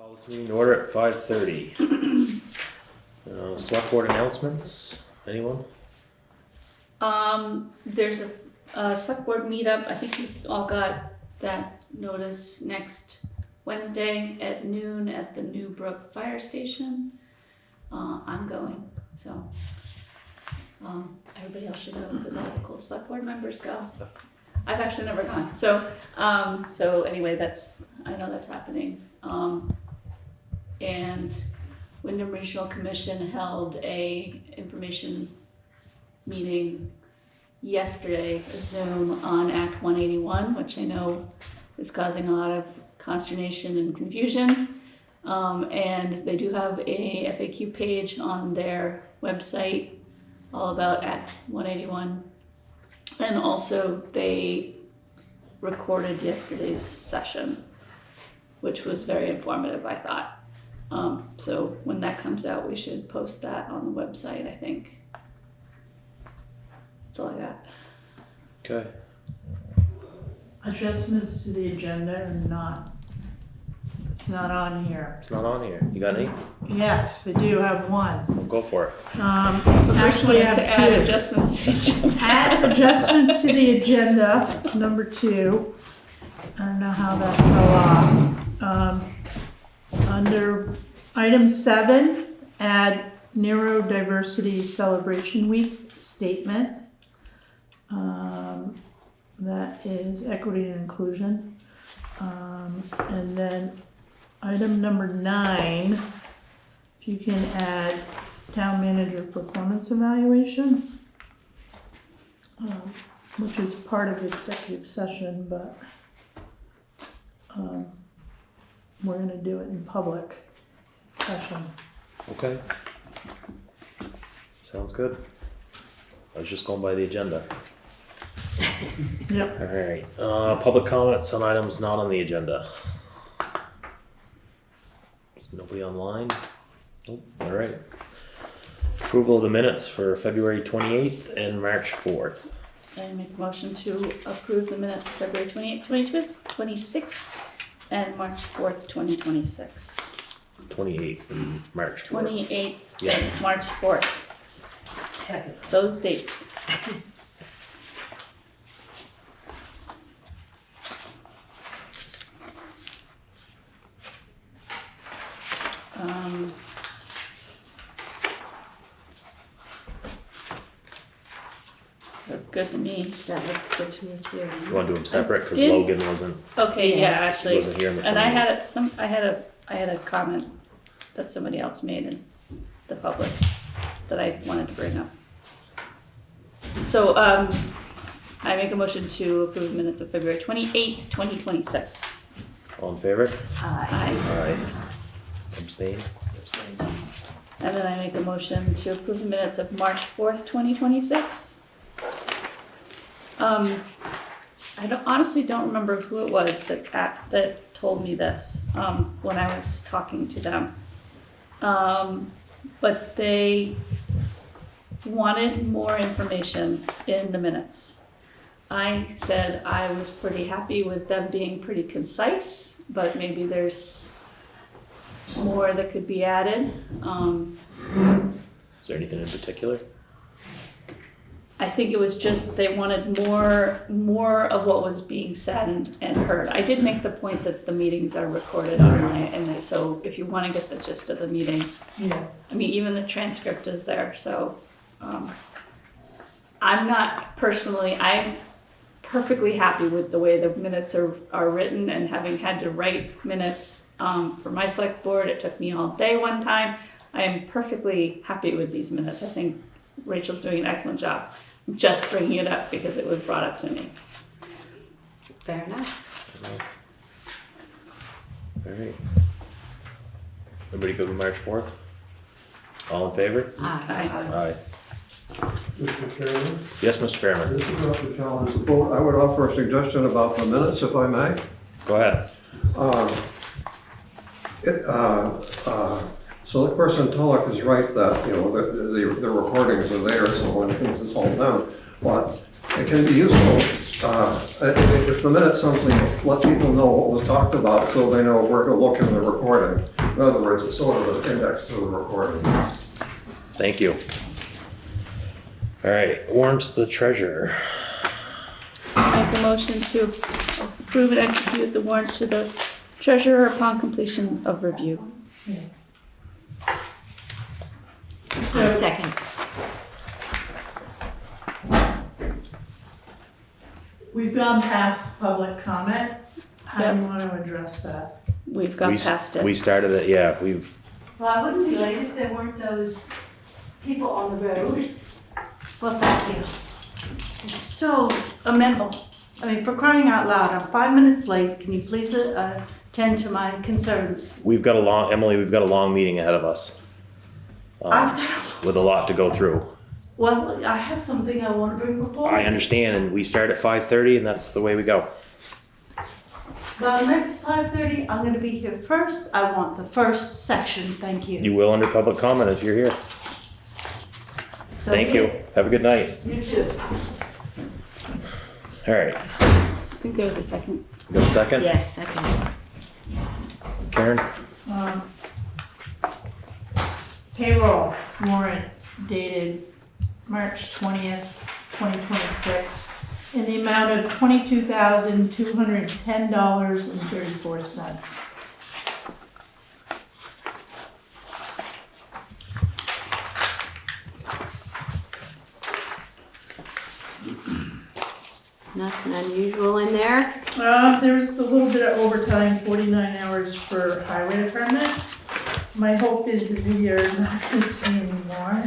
Call this meeting to order at 5:30. Select board announcements, anyone? There's a select board meetup. I think we all got that notice next Wednesday at noon at the New Brook Fire Station. I'm going, so everybody else should go because all the cool select board members go. I've actually never gone, so anyway, I know that's happening. And Wyndham Regional Commission held a information meeting yesterday, a Zoom on Act 181, which I know is causing a lot of consternation and confusion. And they do have a FAQ page on their website all about Act 181. And also they recorded yesterday's session, which was very informative, I thought. So when that comes out, we should post that on the website, I think. That's all I got. Okay. Adjustments to the agenda are it's not on here. It's not on here. You got any? Yes, I do have one. Go for it. The first one Actually, I is to have add two. adjustments to the agenda. Add adjustments to the agenda, number 2. I don't know how that fell off. Under item 7, add Neurodiversity Celebration Week statement. That is equity and inclusion. And then item number 9, if you can add town manager performance evaluation, which is part of executive session, but we're gonna do it in public session. Okay. Sounds good. I was just going by the agenda. Yep. Alright, public comments on items not on the agenda. Nobody online? Nope, alright. Approval of the minutes for February 28th and March 4th. I make a motion to approve the minutes of February 28th, 26th, and March 4th, 2026. 28th and March 4th. 28th Yeah. and March 4th. Second. Those dates. Look good to me. That looks good to me too. You wanna do them separate, cause Did- Logan wasn't Okay, yeah, actually, wasn't here in the and I 28th. had a comment that somebody else made in the public that I wanted to bring up. So, I make a motion to approve minutes of February 28th, 2026. All in favor? Aye. Aye. Abstain? And then I make a motion to approve the minutes of March 4th, 2026. I honestly don't remember who it was that told me this when I was talking to them. But they wanted more information in the minutes. I said I was pretty happy with them being pretty concise, but maybe there's more that could be added. Is there anything in particular? I think it was just they wanted more of what was being said and heard. I did make the point that the meetings are recorded online, and so if you want to get the gist of the meeting, Yeah. I mean, even the transcript is there. So I'm perfectly happy with the way the minutes are written, and having had to write minutes for my select board, it took me all day one time. I am perfectly happy with these minutes. I think Rachel's doing an excellent job. I'm just bringing it up because it was brought up to me. Fair enough. Alright. Everybody good with March 4th? All in favor? Aye. Aye. Mr. Chairman, Yes, Mr. Fairman? this is Dr. Challenge. I would offer a suggestion about the minutes, if I may. Go ahead. Select Person Tulloch is right that, the recordings are there, so one thinks it's all down. But it can be useful, if the minutes something, let people know what was talked about so they know where to look in the recording. In other words, it's sort of an index to the recording. Thank you. All right, warrants the treasurer. Make a motion to approve and execute the warrants to the treasurer upon completion of review. So, Second. we've gone past public comment. How do Yep. you want to address that? We've gone past it. We started it, yeah, Well, I wouldn't be late if there weren't those people on the road. Well, thank you. You're so amenable. I mean, for crying out loud, I'm 5 minutes late. Can you please attend to my concerns? we've got a long meeting ahead of us. With a lot to go through. Well, I have something I want to bring before. I understand, and we start at 5:30, and that's the way we go. Well, next 5:30, I'm going to be here first. I want the first section. Thank you. You will under public comment if you're here. So Thank you. Have a good night. You too. All right. I think there was a second. Got a second? Yes, second. Karen? Payroll warrant dated March 20th, 2026, in the amount of $22,210.34. Nothing unusual in there. There's a little bit of overtime, 49 hours for highway department. My hope is that we are not going to see any more.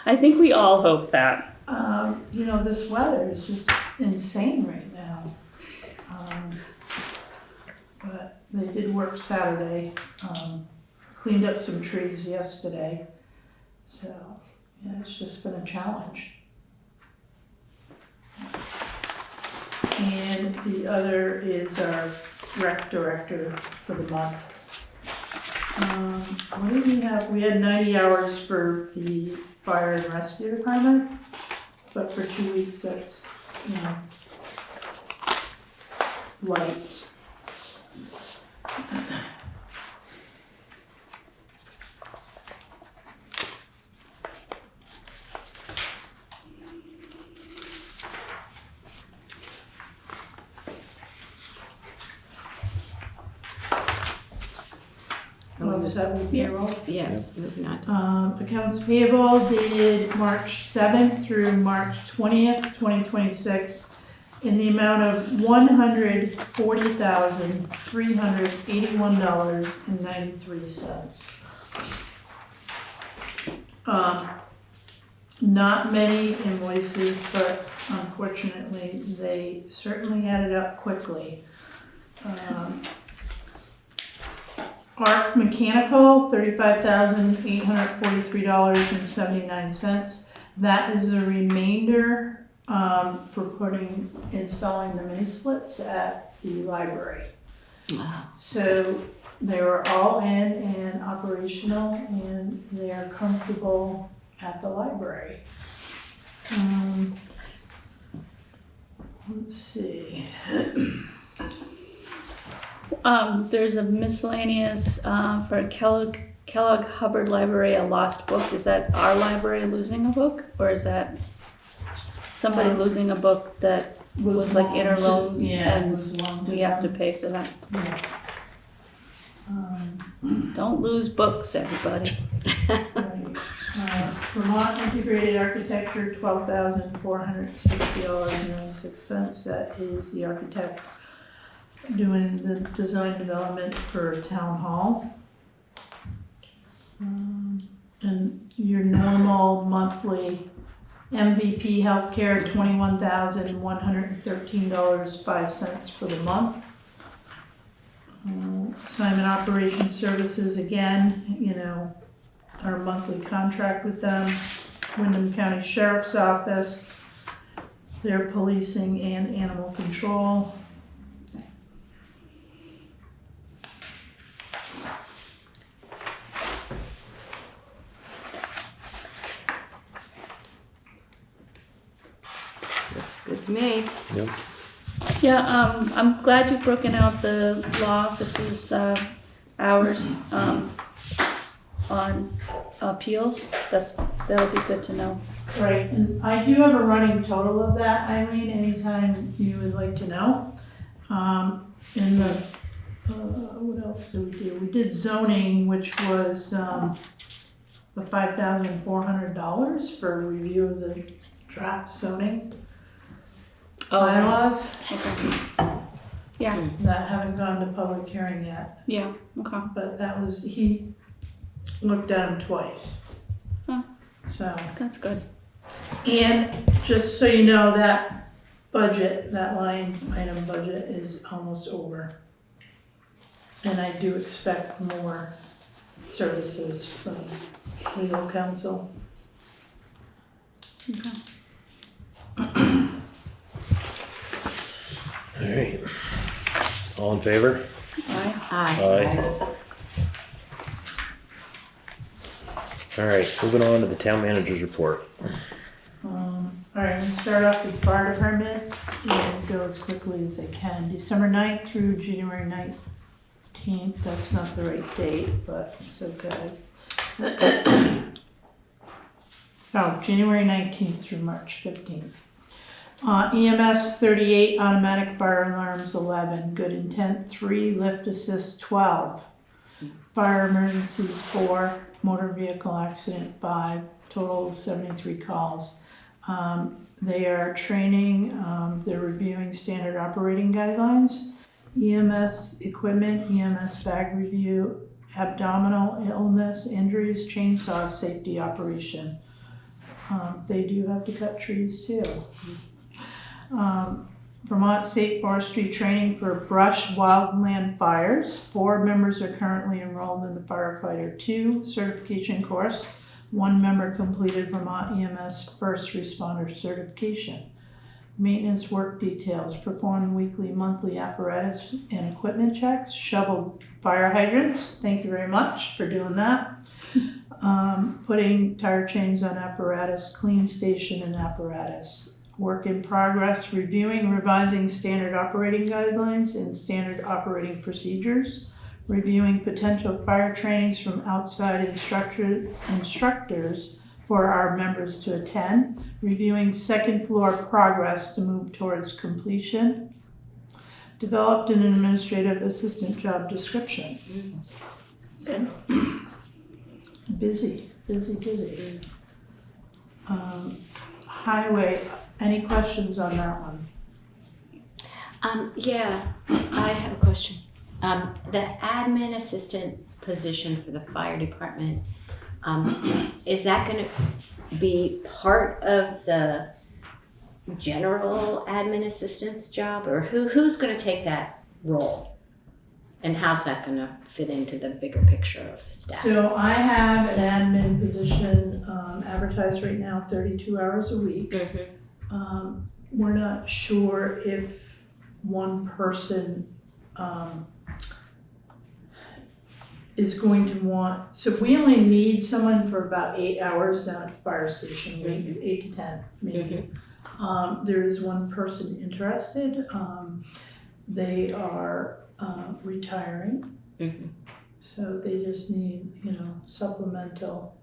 I think we all hope that. This weather is just insane right now. But they did work Saturday, cleaned up some trees yesterday. So, yeah, it's just been a challenge. And the other is our rec director for the month. What did we have? We had 90 hours for the fire and rescue department, but for 2 weeks that's, light. Well, seven payroll. Yeah, moving on. Accounts payable dated March 7th through March 20th, 2026, in the amount of $140,381.93. Not many invoices, but unfortunately, they certainly added up quickly. Arc Mechanical, $35,843.79. That is the remainder for installing the mini splits at the library. Wow. So they were all in and operational, and they are comfortable at the library. Let's see. There's a miscellaneous for Kellogg Hubbard Library, a lost book. Is that our library losing a book, or is that somebody losing a book that was like interloan, Yeah, it and was long we have to pay for that? Yeah. Don't lose books, everybody. Right. Vermont Integrated Architecture, $12,460.96. That is the architect doing the design development for Town Hall. And your normal monthly MVP healthcare, $21,113.05 for the month. Simon Operations Services, again, our monthly contract with them. Wyndham County Sheriff's Office, their policing and animal control. Looks good to me. Yep. I'm glad you've broken out the law office's hours on appeals. That'll be good to know. Right, and I do have a running total of that, Eileen, anytime you would like to know. In the, what else did we do? We did zoning, which was the $5,400 for review of the draft zoning bylaws. Okay. Yeah, That haven't gone to public hearing yet, yeah, okay. but that was, he looked at them twice. Huh. So, That's good. and just so you know, that budget, that line item budget is almost over. And I do expect more services from legal counsel. All right. All in favor? Aye. Aye. All right, moving on to the town manager's report. All right, I'm gonna start off with fire department and go as quickly as I can. December 9th through January 19th, that's not the right date, but it's okay. Oh, January 19th through March 15th. EMS 38, automatic fire alarms 11, good intent 3, lift assist 12, fire emergencies 4, motor vehicle accident 5, total 73 calls. They are training, they're reviewing standard operating guidelines, EMS equipment, EMS bag review, abdominal illness, injuries, chainsaw safety operation. They do have to cut trees too. Vermont State Forestry training for brush wildland fires. 4 members are currently enrolled in the firefighter 2 certification course. 1 member completed Vermont EMS first responder certification. Maintenance work details, perform weekly, monthly apparatus and equipment checks, shovel fire hydrants, thank you very much for doing that. Putting tire chains on apparatus, clean station and apparatus. Work in progress, reviewing, revising standard operating guidelines and standard operating procedures. Reviewing potential fire trainings from outside instructors for our members to attend. Reviewing second floor progress to move towards completion. Developed an administrative assistant job description. Good. Busy. Highway, any questions on that one? Yeah, I have a question. The admin assistant position for the fire department, is that gonna be part of the general admin assistant's job, or who's gonna take that role? And how's that gonna fit into the bigger picture of staff? So I have an admin position advertised right now, 32 hours a week. Mhm. We're not sure if one person is going to want, so we only need someone for about 8 hours down at the fire station, maybe 8 to 10, maybe. There is one person interested. They are retiring. So they just need, supplemental.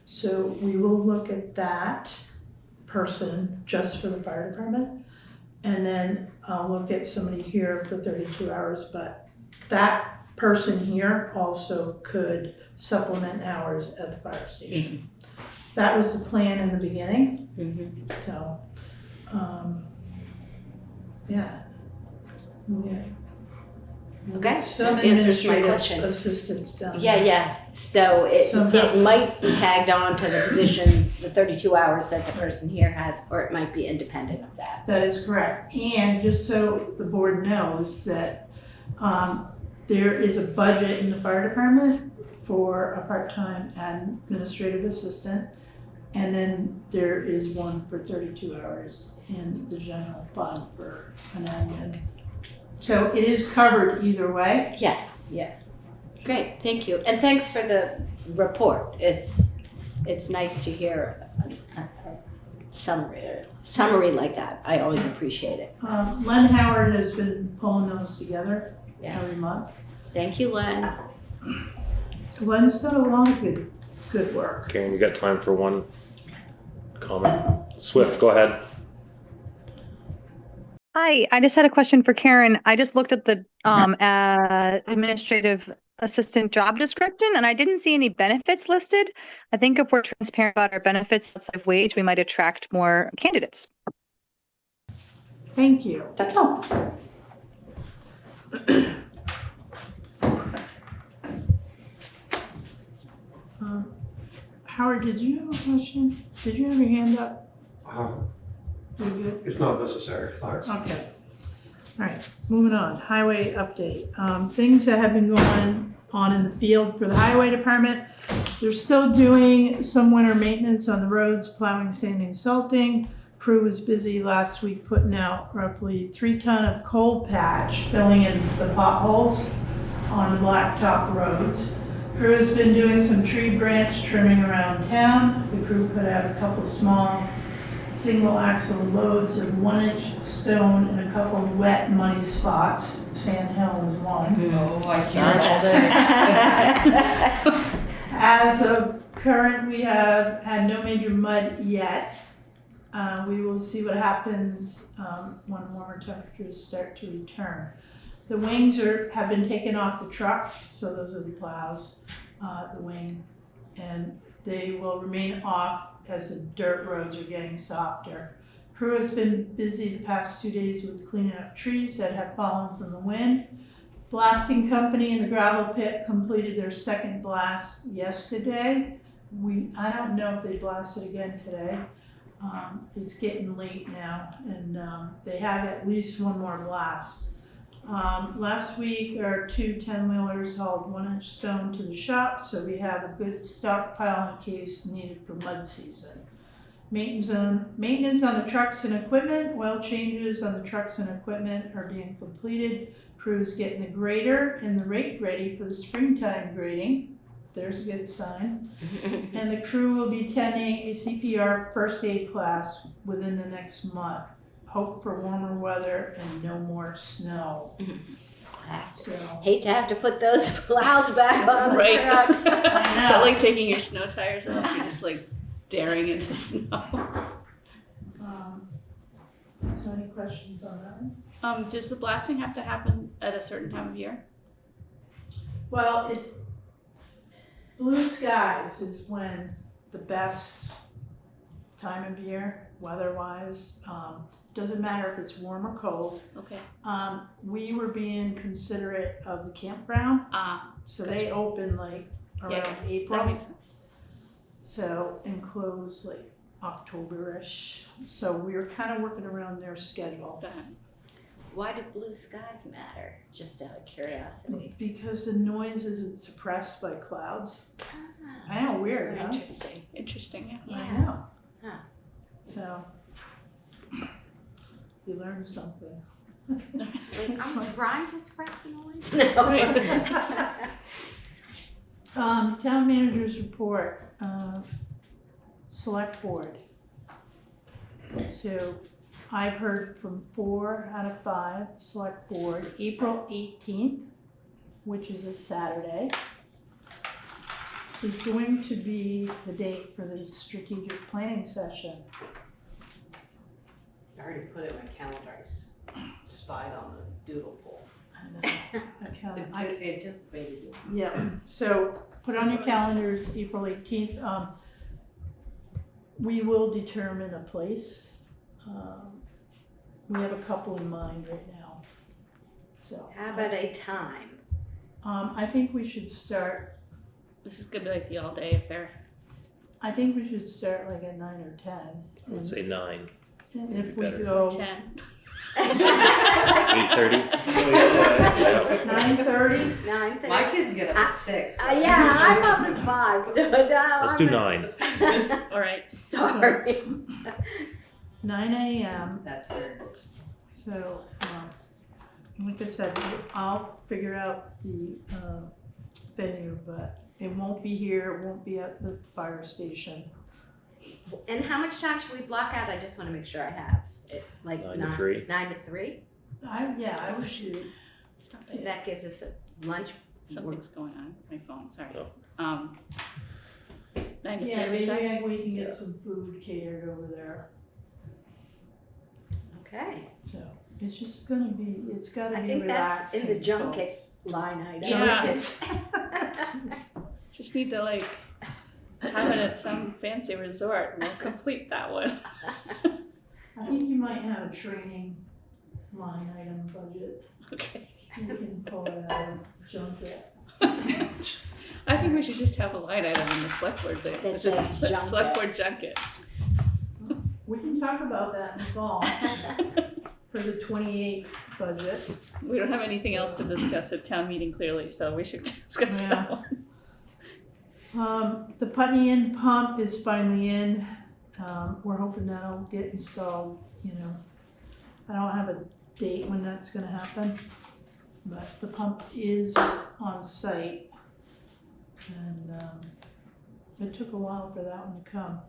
So we will look at that person just for the fire department. And then I'll look at somebody here for 32 hours, but that person here also could supplement hours at the fire station. That was the plan in the beginning, so, yeah. Okay, Some that answers my administrative question. assistants down there. Yeah, so it Somehow. might be tagged on to the position, the 32 hours that the person here has, or it might be independent of that. That is correct. And just so the board knows that there is a budget in the fire department for a part-time administrative assistant. And then there is one for 32 hours in the general fund for an admin. So it is covered either way. Yeah. Great, thank you. And thanks for the report. It's nice to hear summary like that. I always appreciate it. Len Howard has been pulling those together every month. Thank you, Len. So Len's done a lot of good work. Karen, you got time for one comment? Swift, go ahead. Hi, I just had a question for Karen. I just looked at the administrative assistant job description and I didn't see any benefits listed. I think if we're transparent about our benefits outside of wage, we might attract more candidates. Thank you. That's all. Howard, did you have a question? Did you have your hand up? You good? It's not necessary, thanks. Okay. All right, moving on. Highway update. Things that have been going on in the field for the highway department. They're still doing some winter maintenance on the roads, plowing, sanding, salting. Crew was busy last week putting out roughly 3 ton of coal patch, filling in the potholes on blacktop roads. Crew has been doing some tree branch trimming around town. The crew put out a couple small single axle loads of 1-inch stone in a couple of wet, muddy spots. Sand Hill is one. Oh, I see that all day. As of current, we have had no major mud yet. We will see what happens when warmer temperatures start to return. The wings have been taken off the trucks, so those are the plows, the wing, and they will remain off as the dirt roads are getting softer. Crew has been busy the past 2 days with cleaning up trees that have fallen from the wind. Blasting company in the gravel pit completed their second blast yesterday. I don't know if they blasted again today. It's getting late now, and they have at least one more blast. Last week, our 2 10-wheelers hauled 1-inch stone to the shop, so we have a good stockpile in case needed for mud season. Maintenance on the trucks and equipment, oil changes on the trucks and equipment are being completed. Crew's getting the grader and the rake ready for the springtime grading. There's a good sign. And the crew will be attending a CPR first aid class within the next month. Hope for warmer weather and no more snow. So Hate to have to put those plows back on the Right. truck. Is that like taking your snow tires off? You're just like daring into snow. So any questions on that? Does the blasting have to happen at a certain time of year? Well, it's blue skies is when the best time of year, weather-wise. Doesn't matter if it's warm or cold. Okay. We were being considerate of the campground, so gotcha. they open like around April. That makes sense. So, and close like October-ish. So we were kind of working around their schedule. Got it. Why do blue skies matter? Just out of curiosity. Because the noise isn't suppressed by clouds. I know, weird, huh? Interesting. Interesting, yeah. I know. Huh. So, you learned something. Like, I'm trying to suppress the noise. No. Town manager's report, select board. So I've heard from 4 out of 5 select board. April 18th, which is a Saturday, is going to be the date for the strategic planning session. I already put it in my calendar. I spied on the doodle poll. I know. I Anticipated it. Yeah, so put on your calendars, April 18th. We will determine a place. We have a couple in mind right now. So How about a time? I think we should start. This is gonna be like the all-day affair. I think we should start like at 9 or 10. I would say 9. And if be we better. go 10. 8:30. 9:30, 9:30? My kids get up at 6. Yeah, I'm up at 5. So Let's do 9. All right. Sorry. 9 a.m. That's weird. So, like I said, I'll figure out the venue, but it won't be here, it won't be at the fire station. And how much time should we block out? I just want to make sure I have it, like 9 to 3. 9 to 3. I would shoot. Stop it. That gives us a lunch. Something's going on with my phone, sorry. Oh. 9 to 3, Yeah, we said? maybe we can get some food catered over there. Okay. So it's just gonna be, it's gotta I be think that's in the relaxing, junket folks. line item. Yeah. Just need to like have it at some fancy resort and we'll complete that one. I think you might have a training line item budget. Okay. You can pull it out of junket. I think we should just have a line item in the select board thing. That It's just says junket. select board junket. We can talk about that in the fall for the 28 budget. We don't have anything else to discuss at town meeting clearly, so we should discuss that one. The Putney Inn pump is finally in. We're hoping that'll get installed, you know. I don't have a date when that's gonna happen, but the pump is on site. And it took a while for that one to come.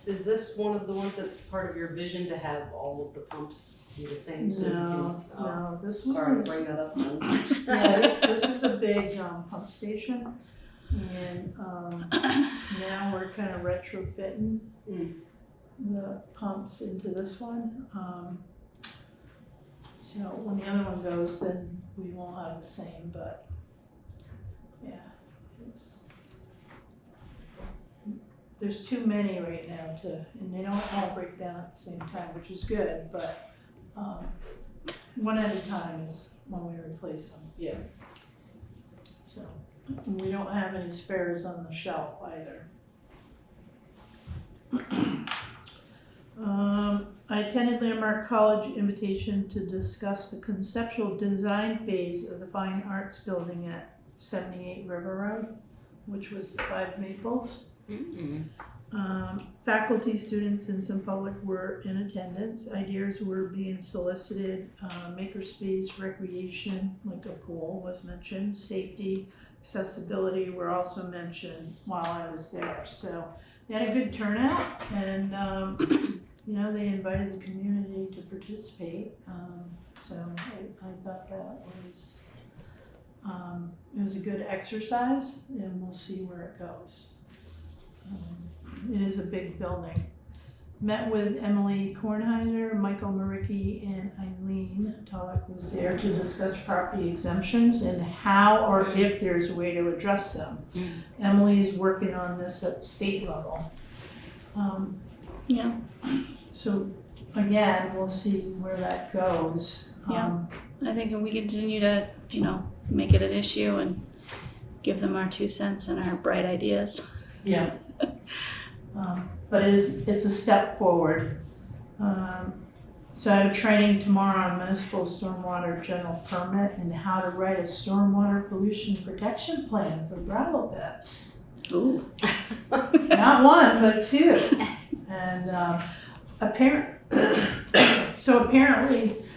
Is this one of the ones that's part of your vision to have all of the pumps be the same? So you can, No, this sorry one to is, bring that up then. yeah, this is a big pump station. And now we're kind of retrofitting the pumps into this one. So when the other one goes, then we won't have the same, but yeah, there's too many right now and they don't all break down at the same time, which is good, but one at a time is when we replace them. Yeah. So, and we don't have any spares on the shelf either. I attended Landmark College invitation to discuss the conceptual design phase of the Fine Arts Building at 78 River Road, which was 5 Maples. Faculty, students, and some public were in attendance. Ideas were being solicited. Makerspace, recreation, like a pool was mentioned. Safety, accessibility were also mentioned while I was there. So they had a good turnout, and you know, they invited the community to participate. So I thought that was it was a good exercise, and we'll see where it goes. It is a big building. Met with Emily Kornheiser, Michael Maricki, and Eileen Tulloch was there to discuss property exemptions and how or if there's a way to address them. Emily is working on this at state level. Yeah. So again, we'll see where that goes. Yeah. I think if we continue to, you know, make it an issue and give them our 2 cents and our bright ideas. Yeah. But it's a step forward. So I have a training tomorrow on municipal stormwater general permit and how to write a stormwater pollution protection plan for gravel pits. Ooh. Not one, but 2. And apparently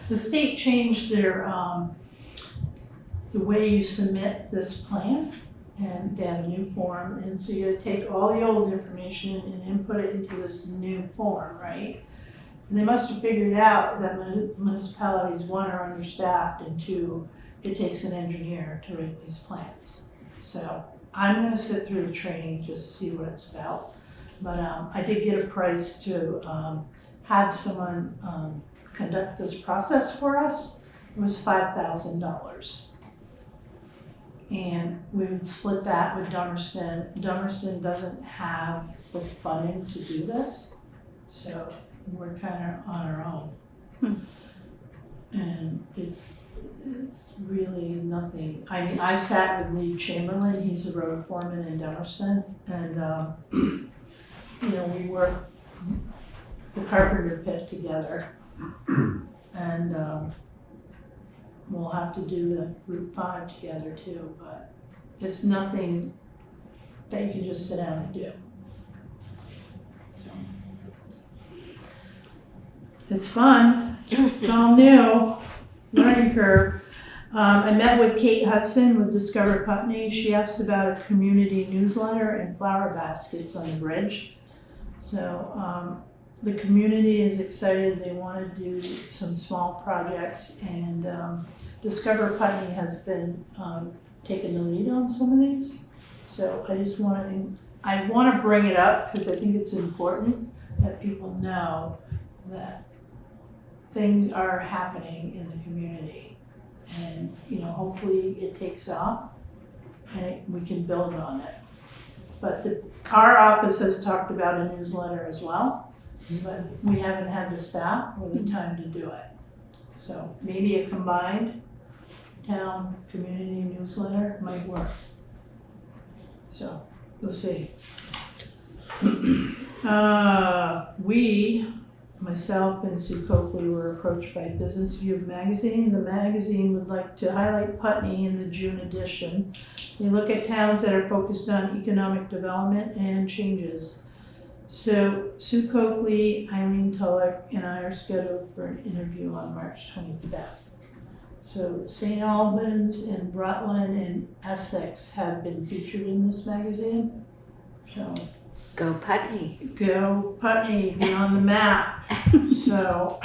the state changed their the way you submit this plan. And they have a new form, and so you gotta take all the old information and input it into this new form, right? And they must have figured out that municipalities, 1, are understaffed, and 2, it takes an engineer to write these plans. So I'm gonna sit through the training, just see what it's about. But I did get a price to have someone conduct this process for us. It was $5,000. And we would split that with Dummerston. Dummerston doesn't have the funding to do this, so we're kind of on our own. And it's really nothing. I mean, I sat with Lee Chamberlain, he's a road foreman in Dummerston, and you know, we worked the carpenter pit together. And we'll have to do the Route 5 together too, but it's nothing that you can just sit down and do. So. It's fun, it's all new, learning curve. I met with Kate Hudson with Discover Putney. She asked about a community newsletter and flower baskets on the bridge. So, the community is excited, they wanna do some small projects, and, Discover Putney has been, taking the lead on some of these. So I wanna bring it up, cause I think it's important that people know that things are happening in the community. And, hopefully it takes off and we can build on it. But our office has talked about a newsletter as well, but we haven't had the staff or the time to do it. So maybe a combined town community newsletter might work. So we'll see. Myself and Sue Coakley were approached by Business View magazine. The magazine would like to highlight Putney in the June edition. They look at towns that are focused on economic development and changes. So Sue Coakley, Eileen Tulloch, and I are scheduled for an interview on March 25th. So St. Albans and Rutland and Essex have been featured in this magazine. So Go Putney. go Putney, be on the map. So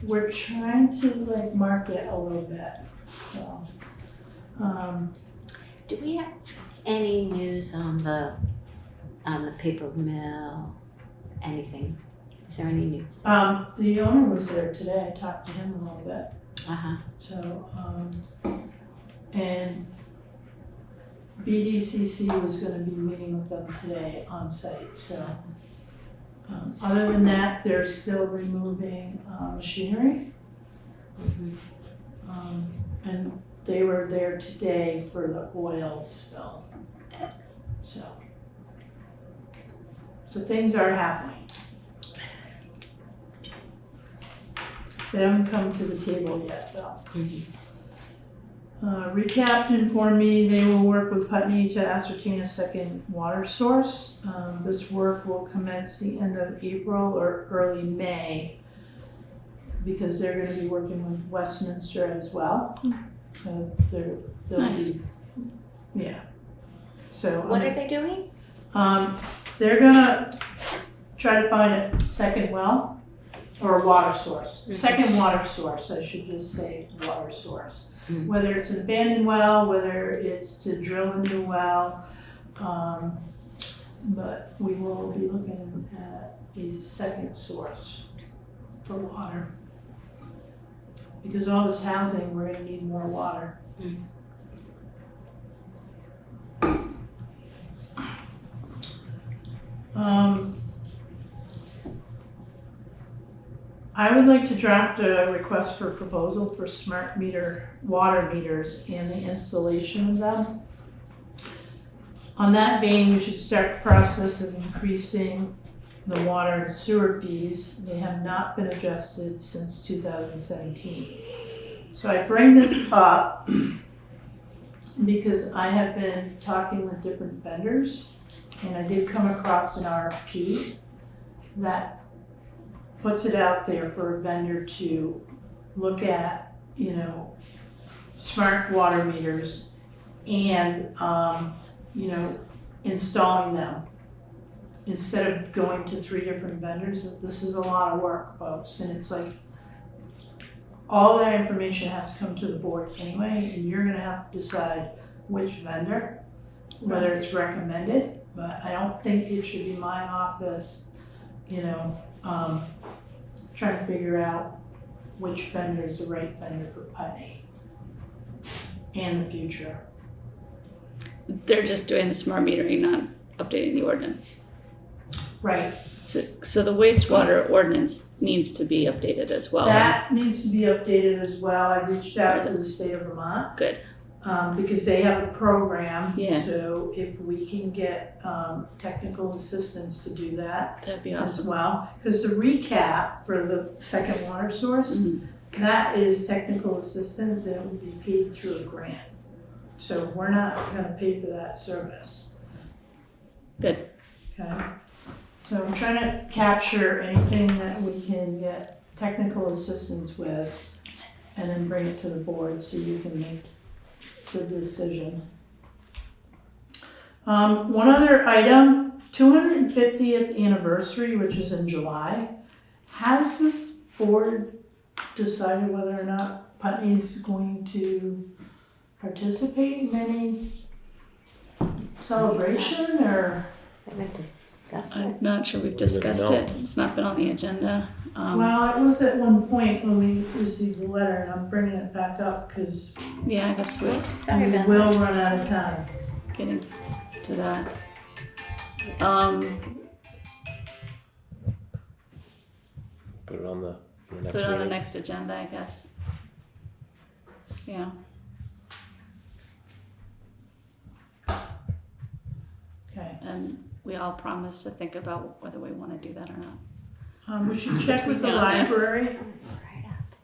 we're trying to market a little bit. So, Do we have any news on the paper mill? Anything? Is there any news? the owner was there today. I talked to him a little bit. Uh-huh. So, and BDCC was gonna be meeting with them today on site, so. Other than that, they're still removing, machinery. And they were there today for the oil spill, so. So things are happening. They haven't come to the table yet, though. Recap informed me they will work with Putney to ascertain a second water source. This work will commence the end of April or early May, because they're gonna be working with Westminster as well. So they'll Nice. be, yeah. So. What are they doing? They're gonna try to find a second well or a water source. Second water source, I should just say water source. Mhm. Whether it's an abandoned well, whether it's to drill a new well. But we will be looking at a second source for water. Because all this housing, we're gonna need more water. I would like to draft a request for proposal for smart water meters and the installation of them. On that vein, we should start the process of increasing the water and sewer fees. They have not been adjusted since 2017. So I bring this up because I have been talking with different vendors, and I did come across an RFP that puts it out there for a vendor to look at, smart water meters and, installing them. Instead of going to 3 different vendors, this is a lot of work, folks, and it's all that information has to come to the board anyway, and you're gonna have to decide which vendor, whether it's recommended, but I don't think it should be my office, trying to figure out which vendor is the right vendor for Putney and the future. They're just doing the smart metering, not updating the ordinance. Right, So the wastewater ordinance needs to be updated as well. that needs to be updated as well. I reached out to the state of Vermont. Good. Because they have a program. Yeah. So if we can get, technical assistance to do that That'd be as awesome. well. Because the recap for the second water source, Mhm. that is technical assistance and it would be paid through a grant. So we're not gonna pay for that service. Good. Okay, so I'm trying to capture anything that we can get technical assistance with and then bring it to the board so you can make the decision. One other item, 250th anniversary, which is in July. Has this board decided whether or not Putney's going to participate in any celebration or? Haven't discussed it. I'm not sure we've Don't even discussed know. it. It's not been on the agenda. Well, it was at one point when we received the letter, and I'm bringing it back up because Yeah, I guess we're Sorry we about will that. run out of time. getting to that. Put it on the next Put it on the meeting. next agenda, I guess. Yeah. Okay. And we all promised to think about whether we want to do that or not. We should check with the Yeah. library. Right up.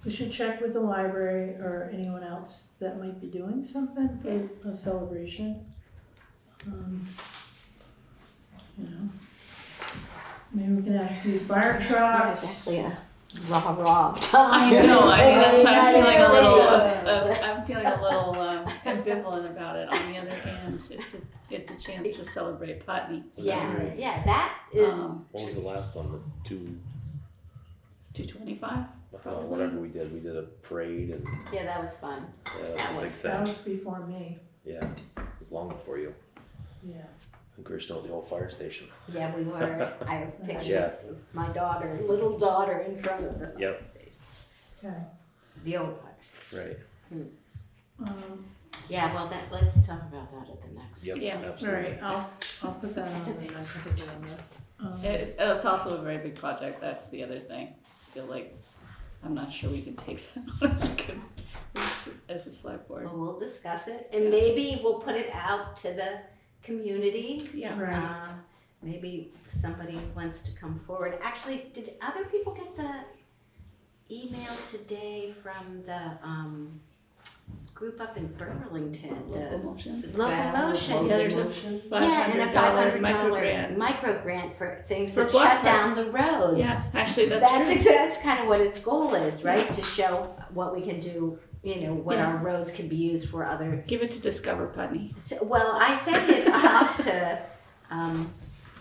We should check with the library or anyone else that might be doing something for a celebration. You know, maybe we can have a few fire Not trucks. exactly a rah time. I know. I mean, that's why I'm feeling a little. States. I'm feeling a little ambivalent about it. On the other hand, it's a chance to celebrate Putney. Yeah, yeah, that is, What was the last one? The 225. Probably. whatever we did. We did a parade and yeah, that was fun. yeah, that That was a big was- That thing. was before me, Yeah, it was long before you. yeah. I think we were still at the old fire station. Yeah, we were, I have pictures Yeah. of my daughter, little daughter in front of the Yep. fire station. Okay. The old fire station. Right. Yeah, well, let's talk about that at the next. Yep. Yeah. All Absolutely. right, I'll put that on That's a the big next agenda. It's also a very big project. That's the other thing. I feel like I'm not sure we can take that on as a select board. Well, we'll discuss it, and maybe we'll put it out to the community. Yeah. Right. Maybe somebody wants to come forward. Actually, did other people get the email today from the group up in Burlington? Local motion. Local motion. Yeah, there's a Yeah, and a $500 $500 microgrant. micro grant for things For that shut Blackbird. down the roads. Yeah, actually, that's true. That's kind of what its goal is, right? To show what we can do, what Yeah. our roads can be used for other. Give it to Discover Putney. So, well, I sent it off to,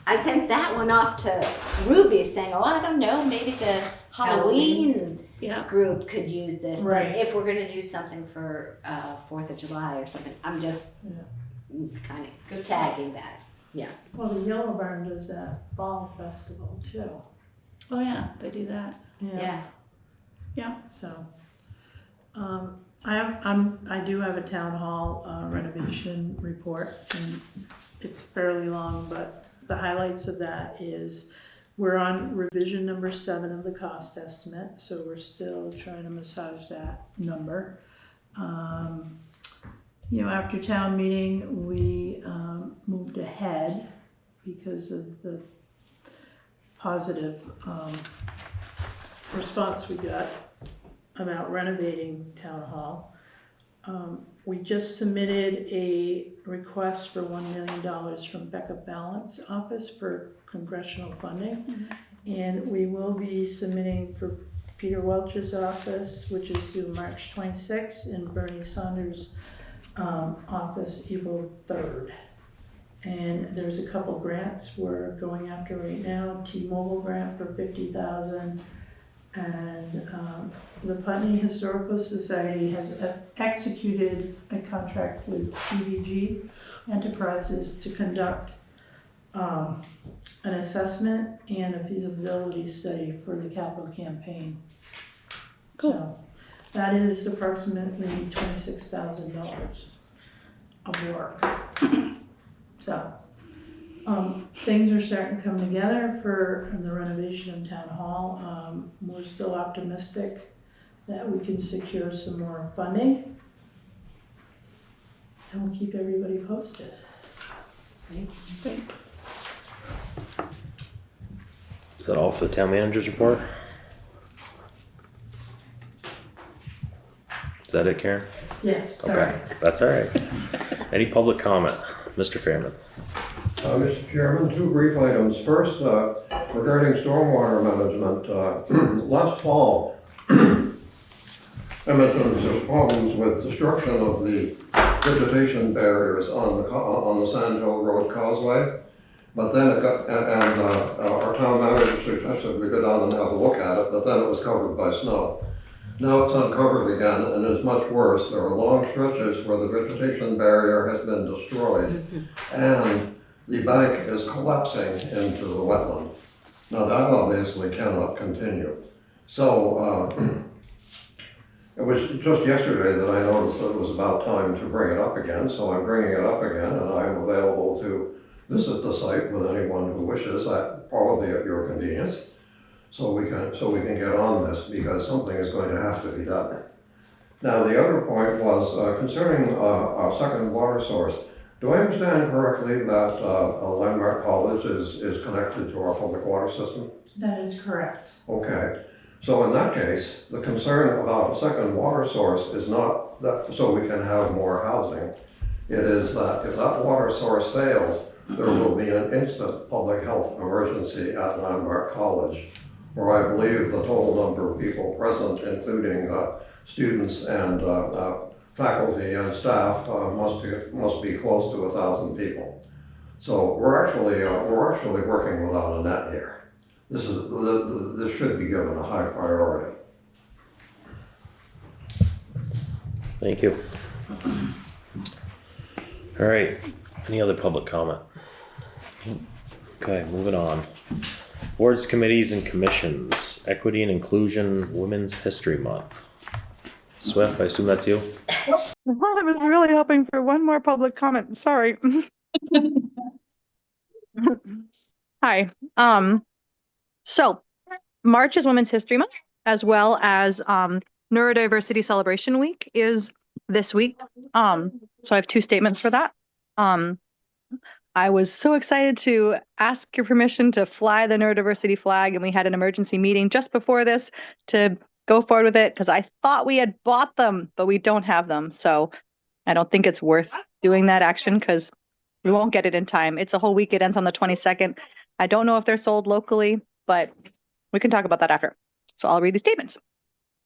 I sent that one off to Ruby saying, oh, I don't know, maybe the Halloween Yeah. group could use this. But Right. if we're gonna do something for 4th of July or something, I'm just kind of tagging that. Well, the Yellow Barn does that fall festival too. Oh yeah, they do that. Yeah. So, I do have a town hall renovation report, and it's fairly long, but the highlights of that is we're on revision number 7 of the cost estimate, so we're still trying to massage that number. After town meeting, we moved ahead because of the positive response we got about renovating town hall. We just submitted a request for $1 million from Becca Ballant's office for congressional funding. And we will be submitting for Peter Welch's office, which is due March 26th, and Bernie Saunders' office April 3rd. And there's a couple grants we're going after right now, T-Mobile grant for $50,000, and the Putney Historical Society has executed a contract with CVG Enterprises to conduct an assessment and a feasibility study for the capital campaign. Cool. So that is approximately $26,000 of work. So, things are starting to come together for the renovation of town hall. We're still optimistic that we can secure some more funding. And we'll keep everybody posted. Great. Is that all for the town manager's report? Is that it, Karen? Yes, sorry. Okay, that's all right. Any public comment? Mr. Fairman? Mr. Chairman, 2 brief items. First, regarding stormwater management, last fall, I mentioned there's problems with destruction of the vegetation barriers on the Sand Hill Road Causeway. But then it got, our town manager suggested we go down and have a look at it, but then it was covered by snow. Now it's uncovered again, and it's much worse. There are long stretches where the vegetation barrier has been destroyed, and the bank is collapsing into the wetland. Now that obviously cannot continue. So it was just yesterday that I noticed that it was about time to bring it up again, so I'm bringing it up again, and I'm available to visit the site with anyone who wishes, probably at your convenience. So we can get on this, because something is going to have to be done. Now, the other point was concerning our second water source. Do I understand correctly that Landmark College is connected to our public water system? That is correct. Okay. So in that case, the concern about a second water source is not that so we can have more housing. It is that if that water source fails, there will be an instant public health emergency at Landmark College, where I believe the total number of people present, including students and faculty and staff, must be close to 1,000 people. So we're actually working without a net here. This should be given a high priority. Thank you. All right, any other public comment? Okay, moving on. Boards, committees, and commissions. Equity and Inclusion Women's History Month. Swift, I assume that's you? Well, I was really hoping for one more public comment. Sorry. Hi. So March is Women's History Month, as well as Neurodiversity Celebration Week is this week. So I have two statements for that. I was so excited to ask your permission to fly the neurodiversity flag, and we had an emergency meeting just before this to go forward with it because I thought we had bought them, but we don't have them. So I don't think it's worth doing that action because we won't get it in time. It's a whole week. It ends on the 22nd. I don't know if they're sold locally, but we can talk about that after. So I'll read the statements.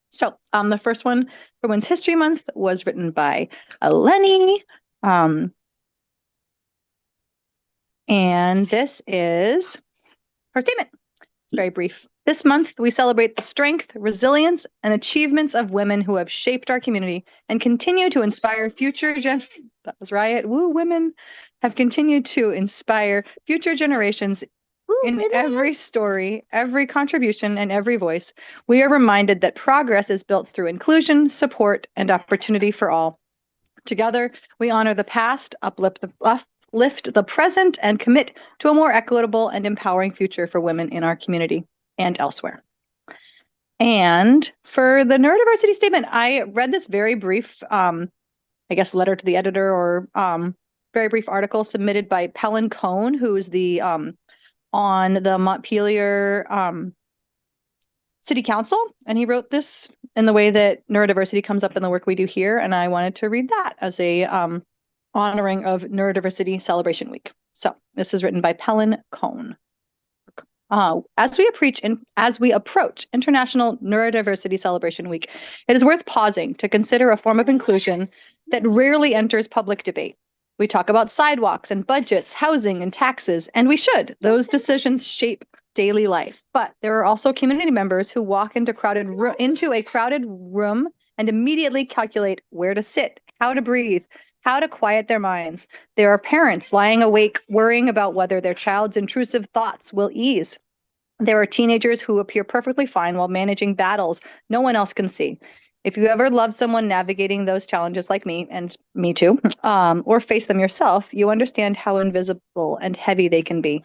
So the first one for Women's History Month was written by Eleni. And this is her statement. It's very brief. This month, we celebrate the strength, resilience, and achievements of women who have shaped our community and continue to inspire that was right. Woo, women have continued to inspire future generations. In every story, every contribution, and every voice, we are reminded that progress is built through inclusion, support, and opportunity for all. Together, we honor the past, uplift the present, and commit to a more equitable and empowering future for women in our community and elsewhere. And for the neurodiversity statement, I read this very brief, letter to the editor or very brief article submitted by Pellin Cohn, who is the on the Montpelier City Council, and he wrote this in the way that neurodiversity comes up in the work we do here, and I wanted to read that as a honoring of Neurodiversity Celebration Week. So this is written by Pellin Cohn. As we approach International Neurodiversity Celebration Week, it is worth pausing to consider a form of inclusion that rarely enters public debate. We talk about sidewalks and budgets, housing and taxes, and we should. Those decisions shape daily life. But there are also community members who walk into a crowded room and immediately calculate where to sit, how to breathe, how to quiet their minds. There are parents lying awake, worrying about whether their child's intrusive thoughts will ease. There are teenagers who appear perfectly fine while managing battles no one else can see. If you ever love someone navigating those challenges like me, and me too, or face them yourself, you understand how invisible and heavy they can be.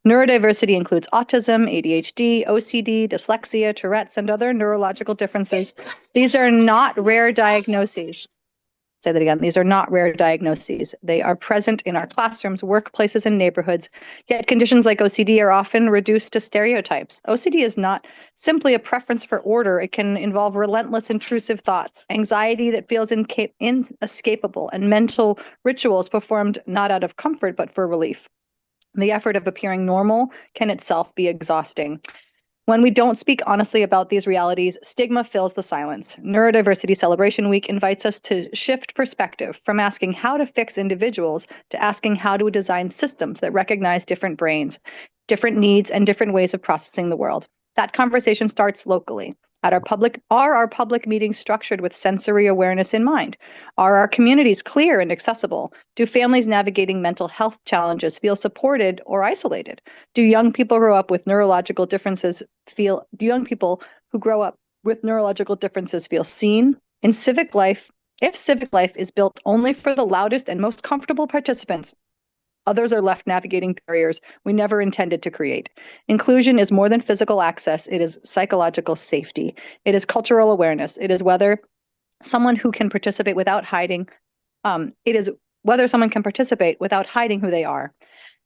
Neurodiversity includes autism, ADHD, OCD, dyslexia, Tourette's, and other neurological differences. These are not rare diagnoses. Say that again. These are not rare diagnoses. They are present in our classrooms, workplaces, and neighborhoods. Yet conditions like OCD are often reduced to stereotypes. OCD is not simply a preference for order. It can involve relentless intrusive thoughts, anxiety that feels inescapable, and mental rituals performed not out of comfort, but for relief. The effort of appearing normal can itself be exhausting. When we don't speak honestly about these realities, stigma fills the silence. Neurodiversity Celebration Week invites us to shift perspective from asking how to fix individuals to asking how to design systems that recognize different brains, different needs, and different ways of processing the world. That conversation starts locally. Are our public meetings structured with sensory awareness in mind? Are our communities clear and accessible? Do families navigating mental health challenges feel supported or isolated? Do young people who grow up with neurological differences feel seen? In civic life, if civic life is built only for the loudest and most comfortable participants, others are left navigating barriers we never intended to create. Inclusion is more than physical access. It is psychological safety. It is cultural awareness. It is whether someone who can participate without hiding. Whether someone can participate without hiding who they are.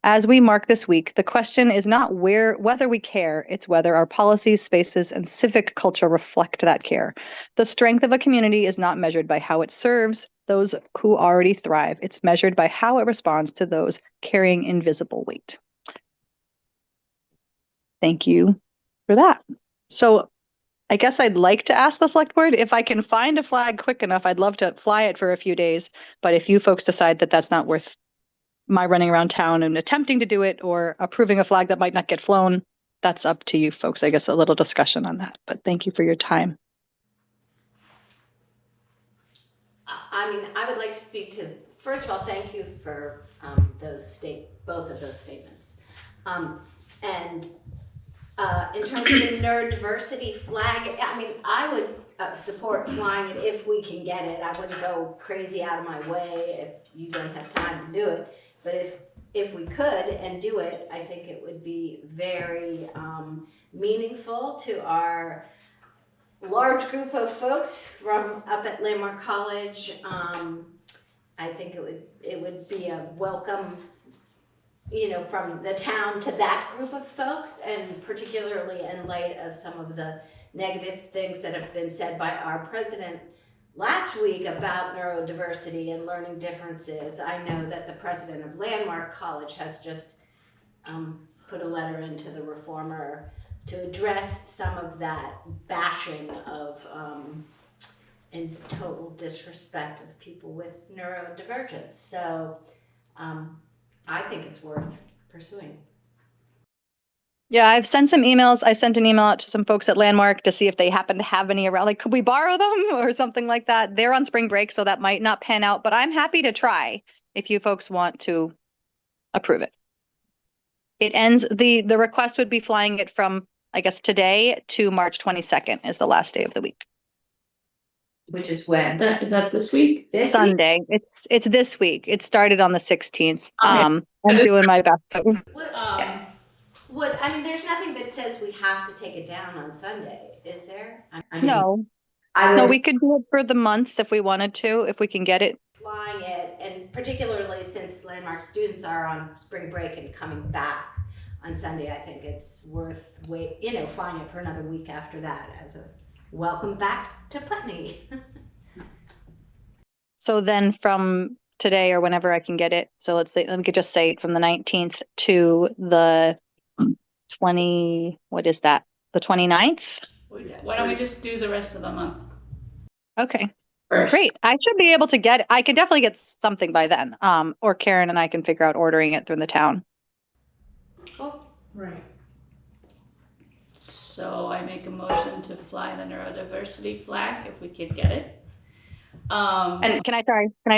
As we mark this week, the question is not whether we care, it's whether our policies, spaces, and civic culture reflect that care. The strength of a community is not measured by how it serves those who already thrive. It's measured by how it responds to those carrying invisible weight. Thank you for that. So I guess I'd like to ask the select board if I can find a flag quick enough. I'd love to fly it for a few days, but if you folks decide that that's not worth my running around town and attempting to do it or approving a flag that might not get flown, that's up to you folks. I guess a little discussion on that, but thank you for your time. I mean, I would like to speak to, first of all, thank you for both of those statements. And in terms of the neurodiversity flag, I mean, I would support flying it if we can get it. I wouldn't go crazy out of my way if you don't have time to do it. But if we could and do it, I think it would be very meaningful to our large group of folks from up at Landmark College. I think it would be a welcome, from the town to that group of folks, and particularly in light of some of the negative things that have been said by our president last week about neurodiversity and learning differences. I know that the president of Landmark College has just put a letter into the Reformer to address some of that bashing of and total disrespect of people with neurodivergence. So I think it's worth pursuing. Yeah, I've sent some emails. I sent an email out to some folks at Landmark to see if they happen to have any around. Like, could we borrow them or something like that? They're on spring break, so that might not pan out, but I'm happy to try if you folks want to approve it. It ends, the request would be flying it from, I guess, today to March 22nd is the last day of the week. Which is when? Is that this week? Sunday. It's this week. It started on the 16th. I'm doing my best. There's nothing that says we have to take it down on Sunday, is there? No, we could do it for the month if we wanted to, if we can get it. Flying it, and particularly since Landmark students are on spring break and coming back on Sunday, I think it's worth flying it for another week after that as a welcome back to Putney. So then from today or whenever I can get it, so let me just say from the 19th to the 20, what is that? The 29th? Why don't we just do the rest of the month? Okay, great. I should be able to get it. I can definitely get something by then. Or Karen and I can figure out ordering it through the town. Cool. Right. So I make a motion to fly the neurodiversity flag if we could get it. And can I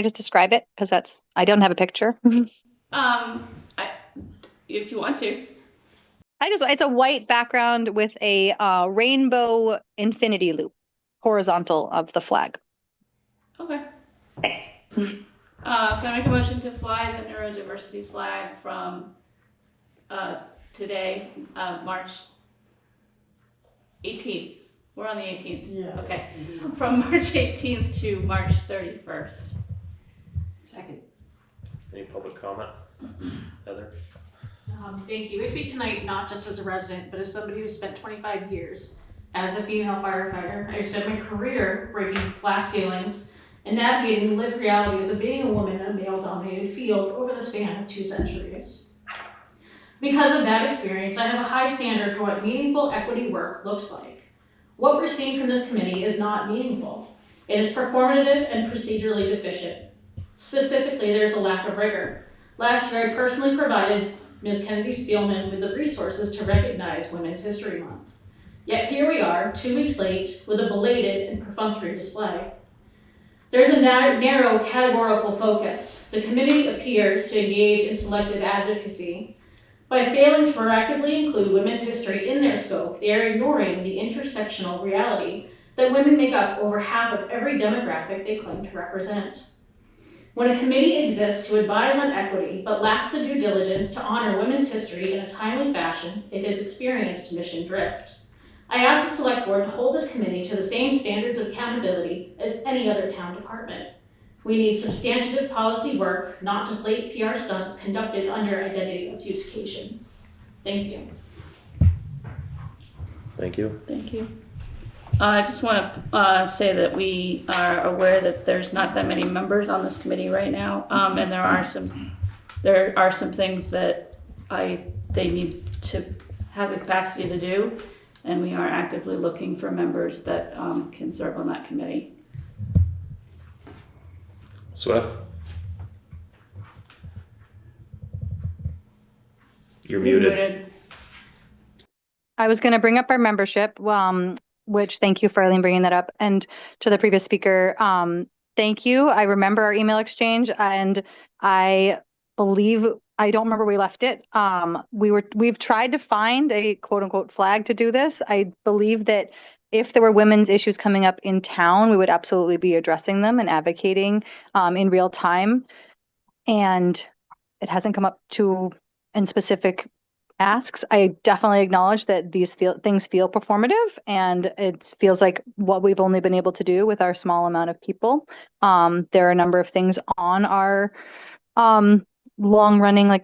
just describe it? Because I don't have a picture. If you want to. It's a white background with a rainbow infinity loop, horizontal of the flag. Okay. So I make a motion to fly the neurodiversity flag from today, March 18th. We're on the 18th. Yes. Okay. From March 18th to March 31st. Second. Any public comment? Heather? Thank you. I speak tonight not just as a resident, but as somebody who spent 25 years as a female firefighter. I spent my career breaking glass ceilings and navigating the lived reality as being a woman in a male-dominated field over the span of 2 centuries. Because of that experience, I have a high standard for what meaningful equity work looks like. What we're seeing from this committee is not meaningful. It is performative and procedurally deficient. Specifically, there's a lack of rigor. Last year, I personally provided Ms. Kennedy Spielman with the resources to recognize Women's History Month. Yet here we are, 2 weeks late, with a belated and perfunctory display. There's a narrow categorical focus. The committee appears to engage in selective advocacy. By failing to proactively include women's history in their scope, they are ignoring the intersectional reality that women make up over half of every demographic they claim to represent. When a committee exists to advise on equity but lacks the due diligence to honor women's history in a timely fashion, it has experienced mission drift. I ask the Select Board to hold this committee to the same standards of accountability as any other town department. We need substantive policy work, not just late PR stunts conducted under identity obfuscation. Thank you. Thank you. Thank you. I just want to say that we are aware that there's not that many members on this committee right now, and there are some things that they need to have the capacity to do, and we are actively looking for members that can serve on that committee. Swift? You're muted. I was going to bring up our membership, which thank you for Eileen bringing that up. And to the previous speaker, thank you. I remember our email exchange, and I believe, I don't remember where we left it. We've tried to find a quote unquote flag to do this. I believe that if there were women's issues coming up in town, we would absolutely be addressing them and advocating in real time. And it hasn't come up in specific asks. I definitely acknowledge that these things feel performative, and it feels like what we've only been able to do with our small amount of people. There are a number of things on our long running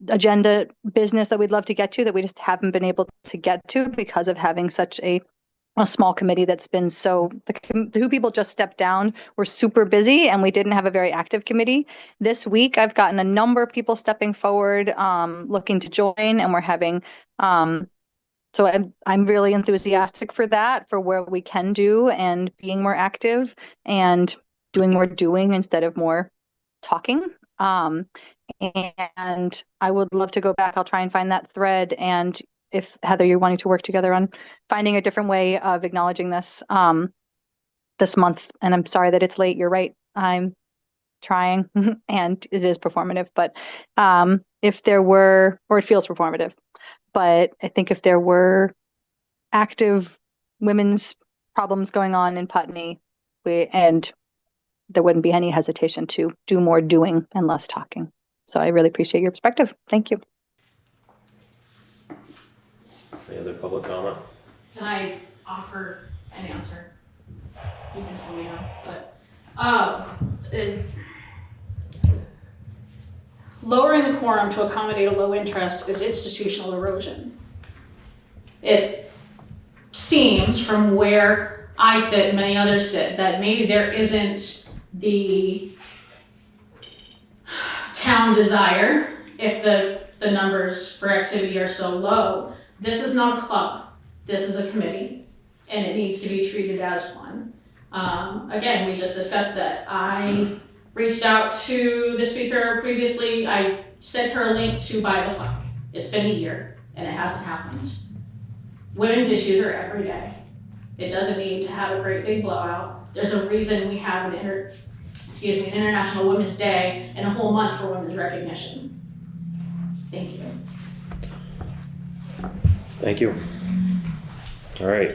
agenda business that we'd love to get to that we just haven't been able to get to because of having such a small committee that's been the two people just stepped down. We're super busy and we didn't have a very active committee. This week, I've gotten a number of people stepping forward, looking to join, and we're having, so I'm really enthusiastic for that, for where we can do and being more active and doing more doing instead of more talking. And I would love to go back. I'll try and find that thread. And if Heather, you're wanting to work together on finding a different way of acknowledging this this month, and I'm sorry that it's late. You're right. I'm trying, and it is performative. But if there were, or it feels performative, but I think if there were active women's problems going on in Putney, and there wouldn't be any hesitation to do more doing and less talking. So I really appreciate your perspective. Thank you. Any other public comment? Can I offer an answer? You can tell me no, but lowering the quorum to accommodate a low interest is institutional erosion. It seems from where I sit and many others sit that maybe there isn't the town desire if the numbers for activity are so low. This is not a club, this is a committee, and it needs to be treated as one. Again, we just discussed that. I reached out to the speaker previously. I sent her a link to buy the flag. It's been a year, and it hasn't happened. Women's issues are every day. It doesn't need to have a great big blowout. There's a reason we have an International Women's Day and a whole month for women's recognition. Thank you. Thank you. All right,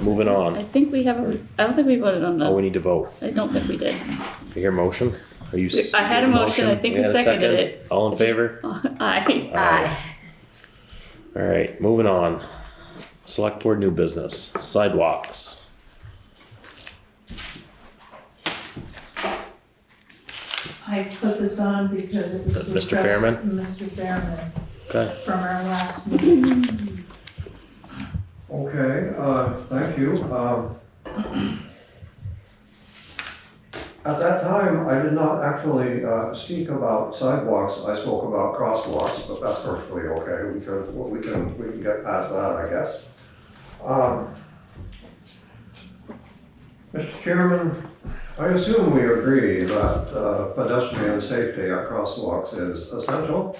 moving on. I think we have I don't think we voted on Oh, we the, need to vote. I don't think we did. You hear motion? Are you? I had a motion, I think we had a seconded second? it. All in favor? Aye. Aye. All right, moving on. Selectboard New Business, Sidewalks. I put this on because it was Mr. request- Fairman? Mr. Fairman Okay. from our last meeting. Okay, thank you. At that time, time, I did not actually speak about sidewalks. I spoke about crosswalks, but that's perfectly okay. We can get past that, I guess. Mr. Chairman, I assume we agree that pedestrian safety at crosswalks is essential.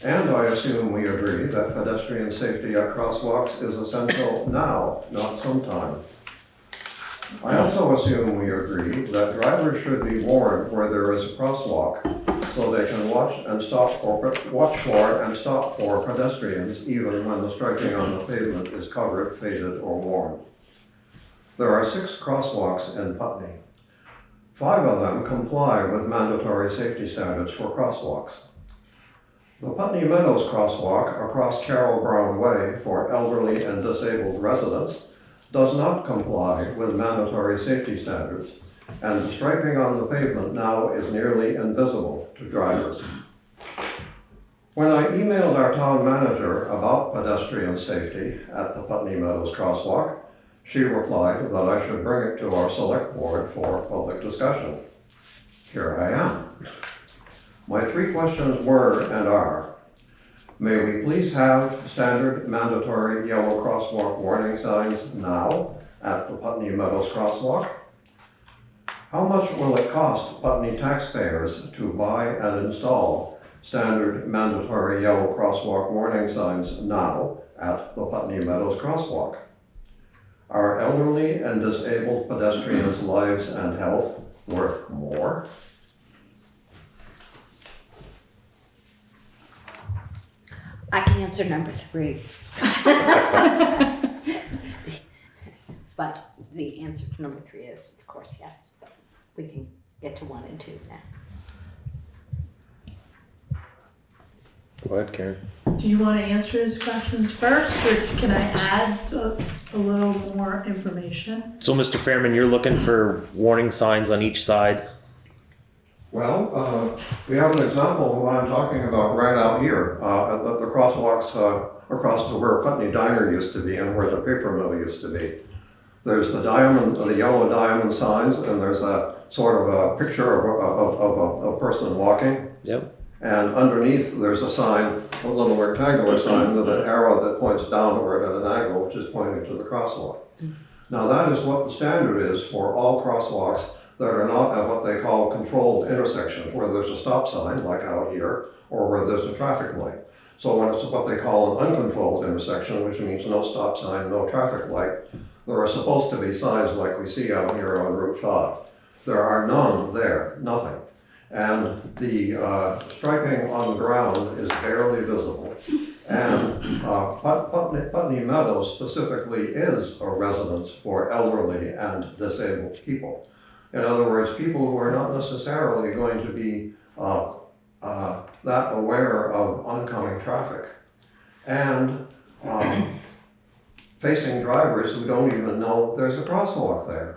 And I assume we agree that pedestrian safety at crosswalks is essential now, not sometime. I also assume we agree that drivers should be warned where there is a crosswalk so they can watch for and stop for pedestrians even when the striping on the pavement is covered, faded, or worn. There are 6 crosswalks in Putney. 5 of them comply with mandatory safety standards for crosswalks. The Putney Meadows crosswalk across Carroll Brown Way for elderly and disabled residents does not comply with mandatory safety standards, and the striping on the pavement now is nearly invisible to drivers. When I emailed our town manager about pedestrian safety at the Putney Meadows crosswalk, she replied that I should bring it to our select board for public discussion. Here I am. My 3 questions were and are: may we please have standard mandatory yellow crosswalk warning signs now at the Putney Meadows crosswalk? How much will it cost Putney taxpayers to buy and install standard mandatory yellow crosswalk warning signs now at the Putney Meadows crosswalk? Are elderly and disabled pedestrians' lives and health worth more? I can answer number 3. But the answer to number 3 is, of course, yes, but we can get to 1 and 2 now. Go ahead, Karen. Do you want to answer his questions first, or can I add a little more information? So, Mr. Fairman, you're looking for warning signs on each side? Well, we have an example of what I'm talking about right out here. The crosswalks across to where Putney Diner used to be and where the paper mill used to be. There's the yellow diamond signs, and there's a sort of a picture of a person walking. Yep. And underneath there's a sign, a little rectangular sign with an arrow that points downward at an angle, which is pointing to the crosswalk. Now that is what the standard is for all crosswalks that are not at what they call controlled intersections, where there's a stop sign, like out here, or where there's a traffic light. So when it's what they call an uncontrolled intersection, which means no stop sign, no traffic light, there are supposed to be signs like we see out here on Route 5. There are none there, nothing. And the striping on the ground is barely visible. And Putney Meadows specifically is a residence for elderly and disabled people. In other words, people who are not necessarily going to be that aware of oncoming traffic. And facing drivers who don't even know there's a crosswalk there.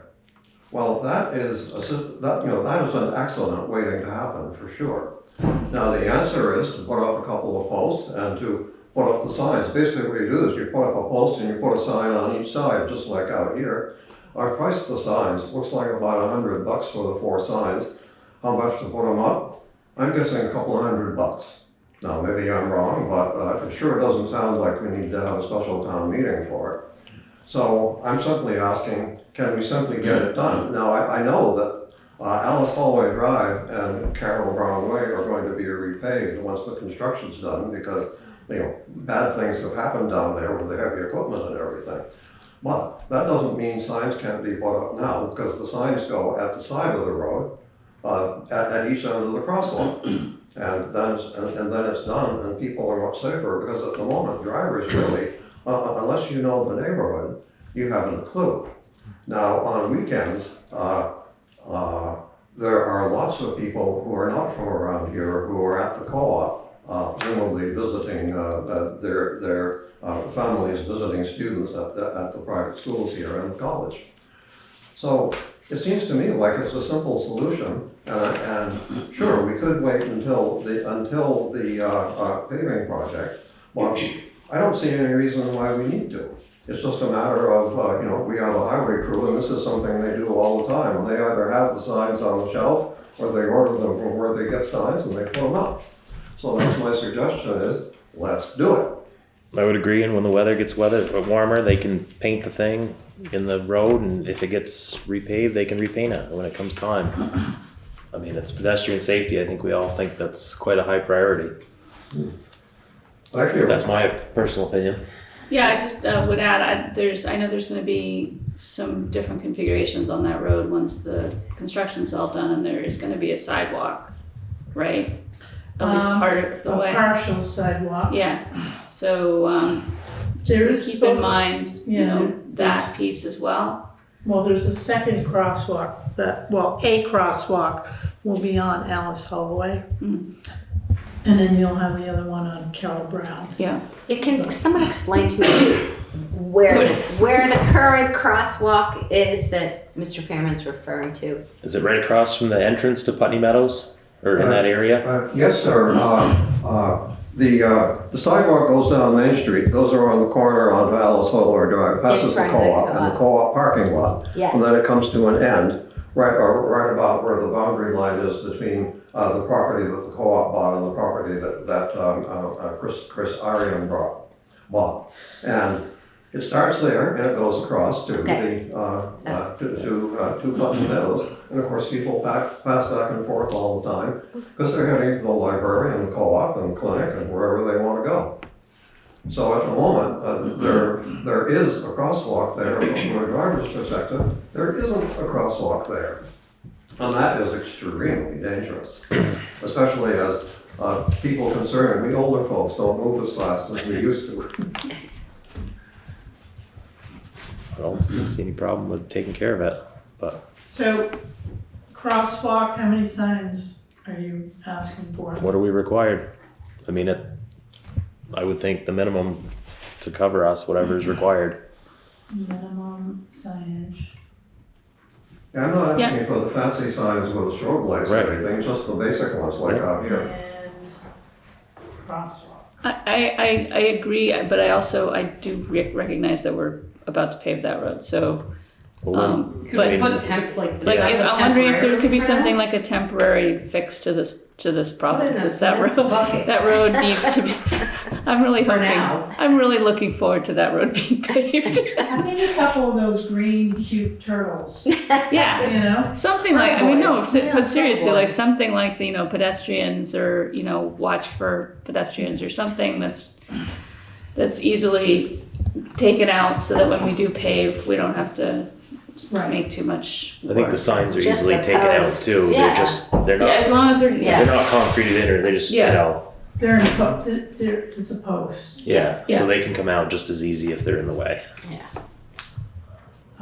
Well, that is an accident waiting to happen for sure. Now the answer is to put up a couple of posts and to put up the signs. Basically what you do is you put up a post and you put a sign on each side, just like out here. I priced the signs. Looks like about $100 for the 4 signs. How much to put them up? I'm guessing a couple of $100. Now maybe I'm wrong, but it sure doesn't sound like we need to have a special town meeting for it. So I'm simply asking, can we simply get it done? Now I know that Alice Hallway Drive and Carroll Brown Way are going to be repaved once the construction's done, because bad things have happened down there with the heavy equipment and everything. But that doesn't mean signs can't be put up now, because the signs go at the side of the road, at each end of the crosswalk. And then it's done, and people are much safer, because at the moment, drivers really, unless you know the neighborhood, you haven't a clue. Now, on weekends, there are lots of people who are not from around here who are at the co-op, presumably visiting their families, visiting students at the private schools here and the college. So it seems to me like it's a simple solution, and sure, we could wait until the paving project, but I don't see any reason why we need to. It's just a matter of, we have a highway crew, and this is something they do all the time. And they either have the signs on the shelf, or they order them from where they get signs, and they put them up. So that's my suggestion is, let's do it. I would agree, and when the weather gets warmer, they can paint the thing in the road, and if it gets repaved, they can repaint it when it comes time. I mean, it's pedestrian safety. I think we all think that's quite a high priority. Thank you. That's my personal opinion. Yeah, I just would add, I know there's gonna be some different configurations on that road once the construction's all done, and there is gonna be a sidewalk, right? At least part of the way. A partial sidewalk. Yeah, so, There just is to keep in supposed- mind, yeah, that there's- piece as well. Well, there's a second crosswalk a crosswalk will be on Alice Holloway. Mm. And then you'll have the other one on Carol Brown. Yeah, Can someone explain to me where the current crosswalk is that Mr. Fairman's referring to? Is it right across from the entrance to Putney Meadows, or in that area? Yes, sir. The sidewalk goes down Main Street, goes around the corner onto Alice Holloway Drive, passes the front of the co-op and the co-op. co-op parking lot. Yeah. And then it comes to an end, right about where the boundary line is between the property that the co-op bought and the property that Chris Arian bought. And it starts there and it goes across to Okay. to Putney Meadows. And of course, people pass back and forth all the time because they're heading to the library and the co-op and the clinic and wherever they want to go. So at the moment, there is a crosswalk there, but from a driver's perspective, there isn't a crosswalk there. And that is extremely dangerous, especially as people concerned, we older folks don't move as fast as we used to. I don't see any problem with taking care of it, but So crosswalk, how many signs are you asking for? what are we required? I mean, I would think the minimum to cover us, whatever is required. Minimum signage. Yeah, I'm not asking for the fancy signs with the strobe lights Right. or anything, just the basic ones like out here. And crosswalk. I agree, but I do recognize that we're about to pave that road, so, Well, Could but we I mean, put temp, like, like, designs I'm wondering if there temporary could be for something that? like a temporary fix to this problem, Put in a because that cement road, bucket. that road needs to be, I'm really For hoping, now. I'm really looking forward to that road being paved. I think a couple of those green cute turtles, Yeah, you know? something like, I mean, no, Yeah, but seriously, turtle like boy. something like, pedestrians, or, watch for pedestrians, or something that's easily taken out, so that when we do pave, we don't have to make too much I think the work. signs are Just easily the taken out posts, too. yeah. They're Yeah, as not, long as they're, Yeah. they're not concreted in, or they just, Yeah. They're in it's a post. yeah. Yeah. So they can come out just as easy if they're in the way.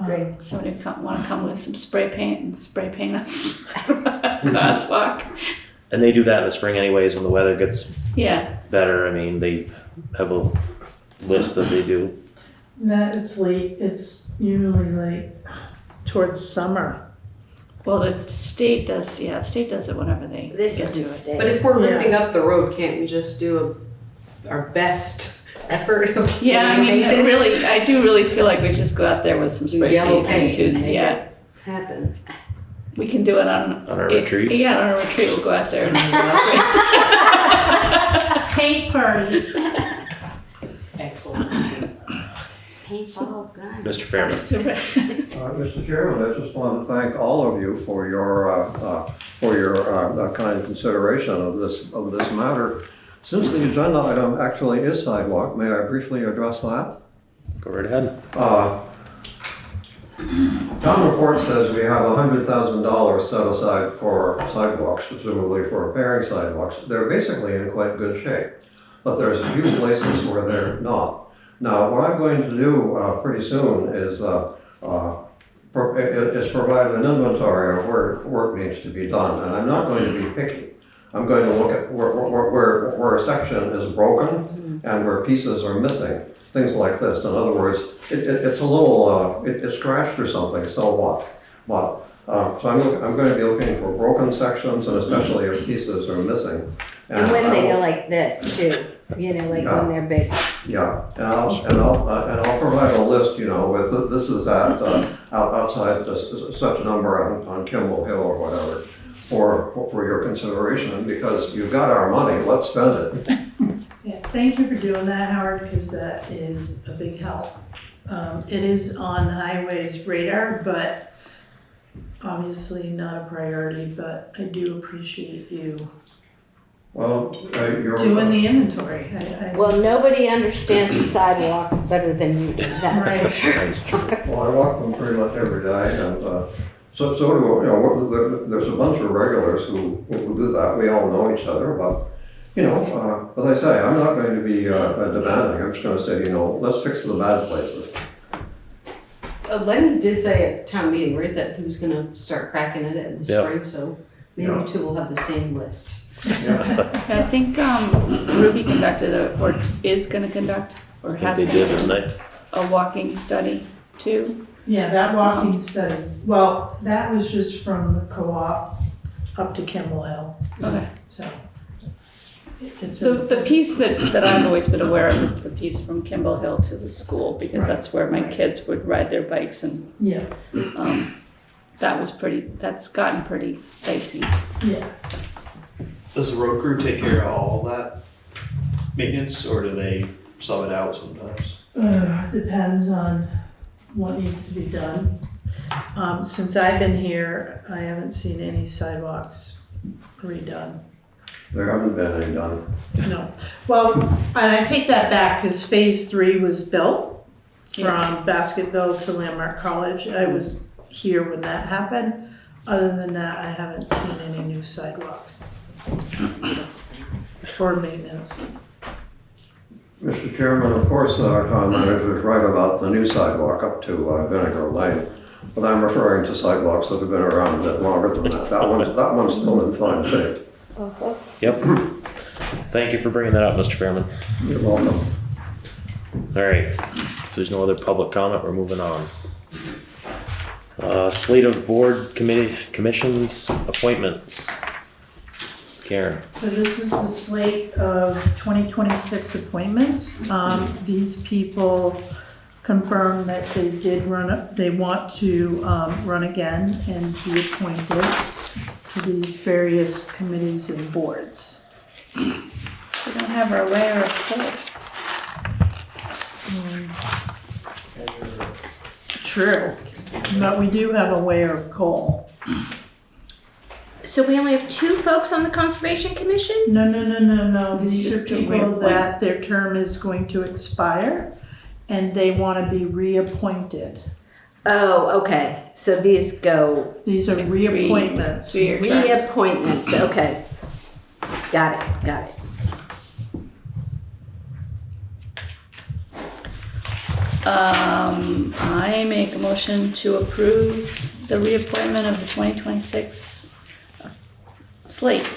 Great. Somebody want to come with some spray paint and spray paint us crosswalk. And they do that in the spring anyways, when the weather gets Yeah, better. I mean, they have a list that they do. No, it's late, it's usually late towards summer. well, the state does it whenever they This get is to the it. state. But if we're Yeah. ripping up the road, can't we just do our best effort of Yeah, I mean, getting it painted? I do really feel like we just go out there with some spray Yellow paint. paint and make Yeah, it happen. we can do it on On our retreat? Yeah, on a retreat, we'll go out there and Paint party. Excellent. Paintball gun. Mr. Fairman. Mr. Chairman, I just want to thank all of you for your kind consideration of this matter. Since the agenda item actually is sidewalk, may I briefly address that? Go right ahead. Town report says we have $100,000 set aside for sidewalks, presumably for repairing sidewalks. They're basically in quite good shape, but there's a few places where they're not. Now, what I'm going to do pretty soon is provide an inventory of where work needs to be done, and I'm not going to be picky. I'm going to look at where a section is broken and where pieces are missing, things like this. In other words, it's a little, it's scratched or something, so what? So I'm going to be looking for broken sections, and especially if pieces are missing. And when I they will- go like this too, you know, like when they're big. Yeah, and I'll provide a list, you know, with, this is at, outside such a number on Kimball Hill or whatever, for your consideration, because you've got our money, let's spend it. Yeah, thank you for doing that, Howard, because that is a big help. It is on Highway's radar, but obviously not a priority, but I do appreciate you Well, you're. doing the inventory. Well, nobody understands sidewalks better than you do, that's for Right. sure. That's true. Well, I walk them pretty much every day, and so do, you know, there's a bunch of regulars who do that. We all know each other, but, you know, as I say, I'm not going to be demanding. I'm just going to say, you know, let's fix the bad places. Len did say at town meeting, right, that he was gonna start cracking at it in the Yep. spring, so maybe Yeah. you two will have the same list. I think Ruby conducted or is gonna conduct, or I think has they did, conducted didn't a walking study too. Yeah, that walking studies, well, that was just from the co-op up to Kimball Hill, Okay. so. It's The piece that I've always been aware of is the piece from Kimball Hill to the school, because that's where my kids would ride their bikes, and Yeah, that's gotten pretty dicey. yeah. Does the road crew take care of all that maintenance, or do they sub it out sometimes? Depends on what needs to be done. Since I've been here, I haven't seen any sidewalks redone. There haven't been any done. No. Well, and I take that back because phase 3 was built from Basketville to Landmark College. I was here when that happened. Other than that, I haven't seen any new sidewalks or maintenance. Mr. Chairman, of course, our town manager is right about the new sidewalk up to Vinegar Lane, but I'm referring to sidewalks that have been around a bit longer than that. That one's still in fine shape. Yep. Thank you for bringing that up, Mr. Fairman. You're welcome. All right, if there's no other public comment, we're moving on. Slate of board commissions, appointments. Karen. So this is the slate of 2026 appointments. These people confirmed that they want to run again and be appointed to these various committees and boards. We don't have our layer of coal. True, but we do have a layer of coal. So we only have 2 folks on the Conservation Commission? No. These These are are just to people reappoint. that their term is going to expire and they want to be reappointed. Oh, okay, so these go These are Three- reappointments. 3-year terms. reappointments, okay. Got it. I make a motion to approve the reappointment of the 2026 slate.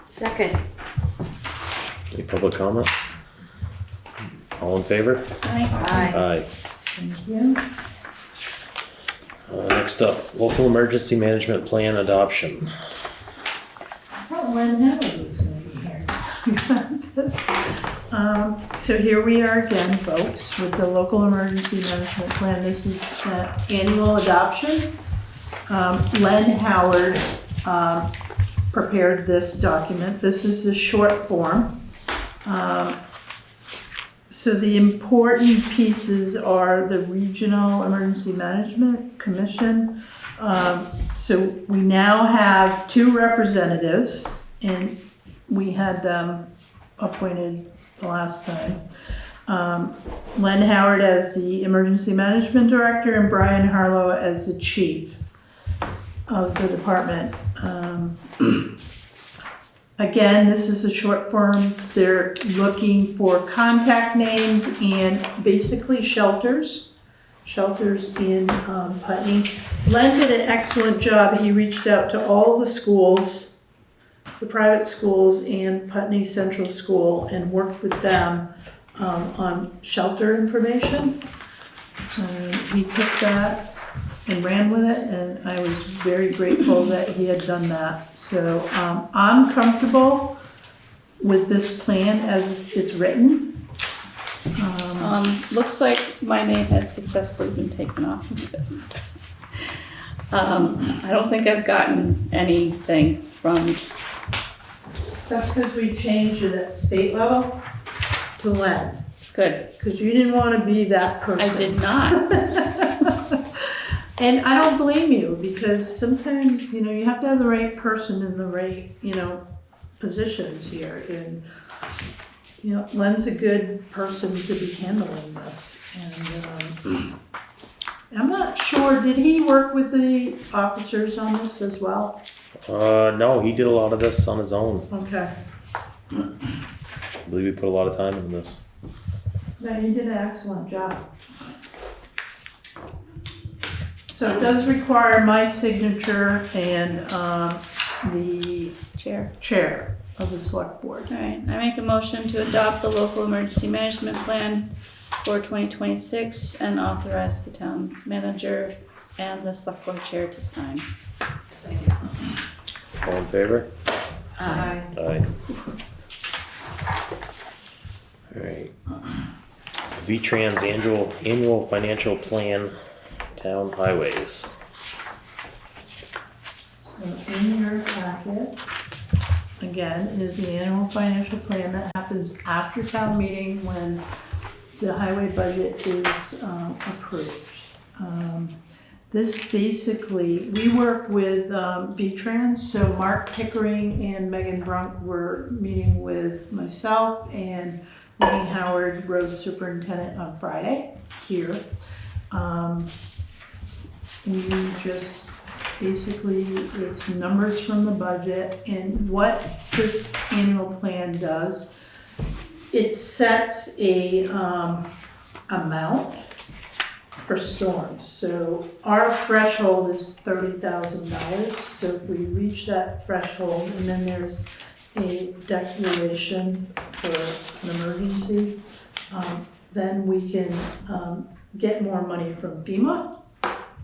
Second. Any public comment? All in favor? Aye. Aye. Thank you. Next up, local emergency management plan adoption. I thought Len Howard was going to be here. So here we are again, folks, with the local emergency management plan. This is annual adoption. Len Howard prepared this document. This is the short form. So the important pieces are the Regional Emergency Management Commission. So we now have 2 representatives, and we had them appointed the last time. Len Howard as the Emergency Management Director and Brian Harlow as the Chief of the department. Again, this is a short form. They're looking for contact names and basically shelters in Putney. Len did an excellent job. He reached out to all the schools, the private schools and Putney Central School, and worked with them on shelter information. He took that and ran with it, and I was very grateful that he had done that. So I'm comfortable with this plan as it's written. Looks like my name has successfully been taken off of this. I don't think I've gotten anything from, That's because we changed it at state level to Len, good, because you didn't want to be that person. I did not. And I don't blame you, because sometimes, you have to have the right person in the right, positions here. And, Len's a good person to be handling this. And I'm not sure, did he work with the officers on this as well? No, he did a lot of this on his own. Okay. I believe he put a lot of time into this. No, you did an excellent job. So it does require my signature and the chair of the select board. All right, I make a motion to adopt the local emergency management plan for 2026 and authorize the town manager and the select board chair to sign. Second. All in favor? Aye. Aye. All right. VTrans annual financial plan, town highways. So in your packet, again, is the annual financial plan that happens after town meeting when the highway budget is approved. This basically, we work with VTrans, so Mark Pickering and Megan Brunk were meeting with myself and Whitney Howard, road superintendent, on Friday here. We just, basically, it's numbers from the budget, and what this annual plan does, it sets a amount for storms. So our threshold is $30,000. So if we reach that threshold, and then there's a declaration for an emergency, then we can get more money from FEMA.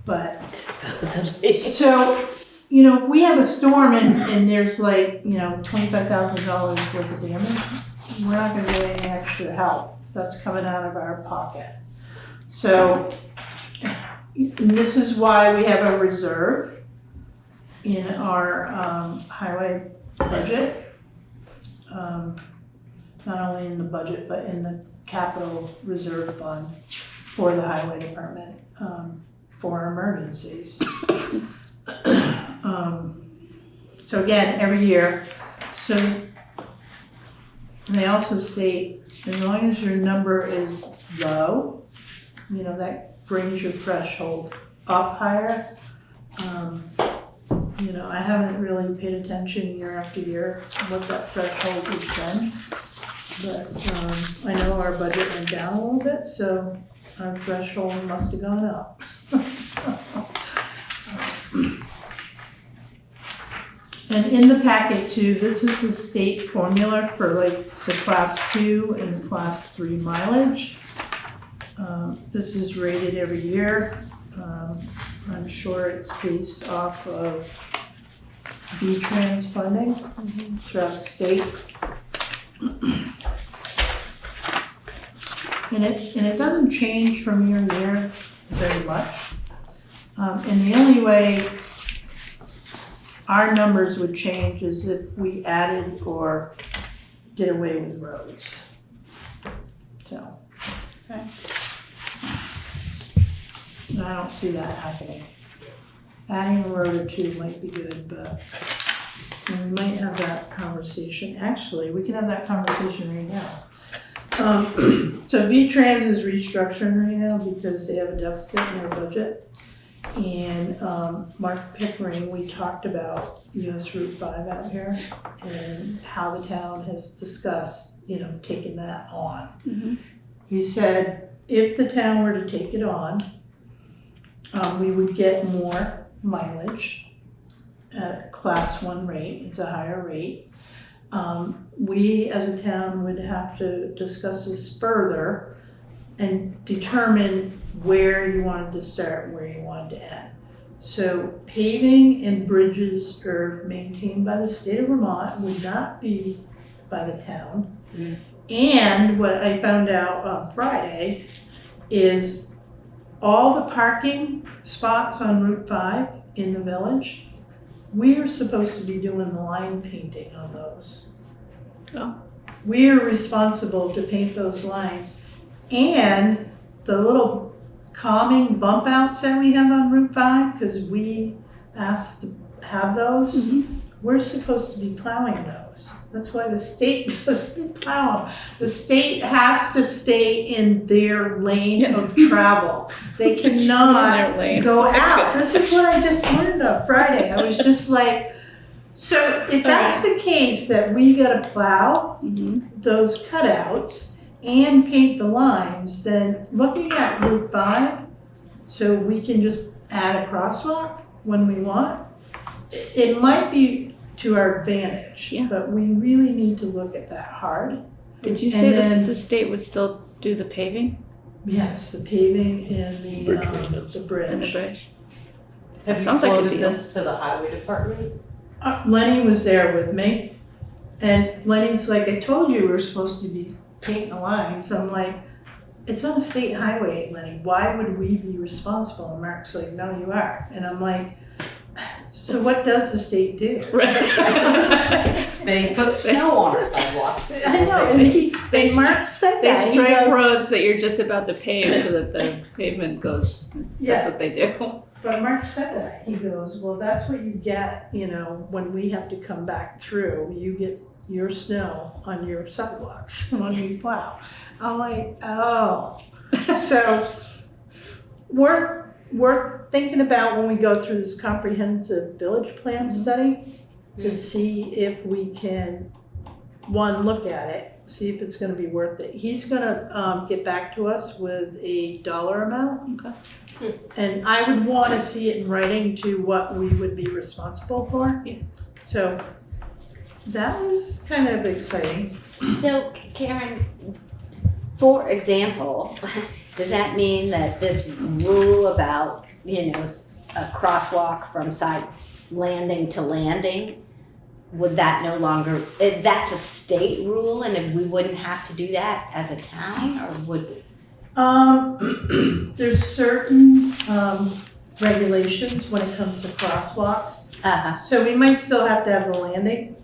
But so, if we have a storm and there's like, $25,000 worth of damage, we're not gonna get any extra help. That's coming out of our pocket. So, this is why we have a reserve in our highway budget. Not only in the budget, but in the capital reserve fund for the highway department, for emergencies. So again, every year, so they also state, as long as your number is low, that brings your threshold up higher. I haven't really paid attention year after year what that threshold has been, but I know our budget went down a little bit, so our threshold must have gone up. And in the packet too, this is the state formula for like the class 2 and class 3 mileage. This is rated every year. I'm sure it's based off of VTrans funding throughout the state. And it doesn't change from year to year very much. And the only way our numbers would change is if we added or did away with roads. So, Okay. I don't see that happening. Adding a road or two might be good, but we might have that conversation. Actually, we can have that conversation right now. So VTrans is restructuring right now because they have a deficit in their budget. And Mark Pickering, we talked about US Route 5 out here and how the town has discussed, taking that on. Mhm. He said if the town were to take it on, we would get more mileage at class 1 rate. It's a higher rate. We as a town would have to discuss this further and determine where you wanted to start and where you wanted to end. So paving and bridges are maintained by the state of Vermont, would not be by the town. And what I found out on Friday is all the parking spots on Route 5 in the village, we are supposed to be doing the line painting on those. Oh. We are responsible to paint those lines. And the little calming bump outs that we have on Route 5, because we asked to have those, we're supposed to be plowing those. That's why the state doesn't plow them. The state has to stay in their lane of travel. They cannot go out. This is what I just learned on Friday. I was just like, so if that's the case, that we gotta plow those cutouts and paint the lines, then looking at Route 5, so we can just add a crosswalk when we want, it might be to our advantage, but we really need to look at that hard. Did you say that the state would still do the paving? Yes, the paving and the Bridge maintenance. the bridge. And the bridge? Have you Sounds like a floated deal. this to the highway department? Lenny was there with me, and Lenny's like, I told you we were supposed to be painting the lines. I'm like, it's on a state highway, Lenny. Why would we be responsible? And Mark's like, no, you are. And I'm like, so what does the state do? They put snow on our sidewalks. I know, and Mark said They that. He strike goes, roads that you're just about to pave so that the pavement goes, that's Yeah. what they do. But Mark said that. He goes, well, that's what you get, when we have to come back through. You get your snow on your sidewalks when you plow. I'm like, oh. So we're thinking about when we go through this comprehensive village plan study to see if we can, one, look at it, see if it's gonna be worth it. He's gonna get back to us with a dollar amount. Okay. And I would wanna see it in writing to what we would be responsible for. Yeah. So that was kind of exciting. So Karen, for example, does that mean that this rule about, a crosswalk from side landing to landing, would that no longer, that's a state rule and we wouldn't have to do that as a town, or would? There's certain regulations when it comes to crosswalks. So we might still have to have the landing,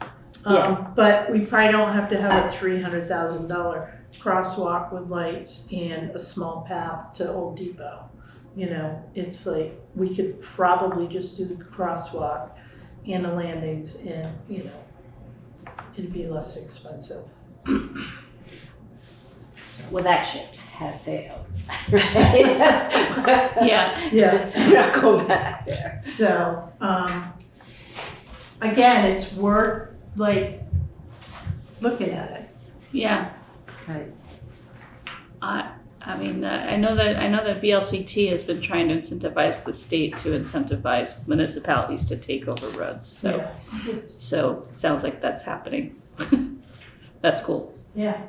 but we probably don't have to have a $300,000 crosswalk with lights and a small path to Old Depot. It's like, we could probably just do the crosswalk and the landings and, it'd be less expensive. Well, that ship has sailed, right? Yeah. Not going back there. So, again, it's worth, looking at it. Yeah. Right. I mean, I know that VLCT has been trying to incentivize the state to incentivize municipalities to take over roads. So it sounds like that's happening. That's cool. Yeah.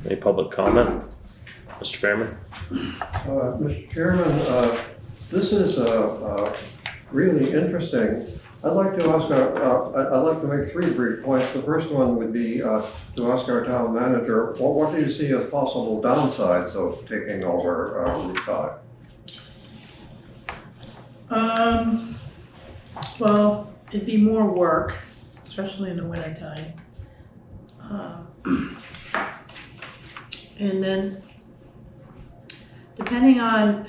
Any public comment? Mr. Fairman? Mr. Chairman, this is really interesting. I'd like to make 3 brief points. The first one would be to ask our town manager, what do you see as possible downsides of taking over Route 5? Well, it'd be more work, especially in the wintertime. And then, depending on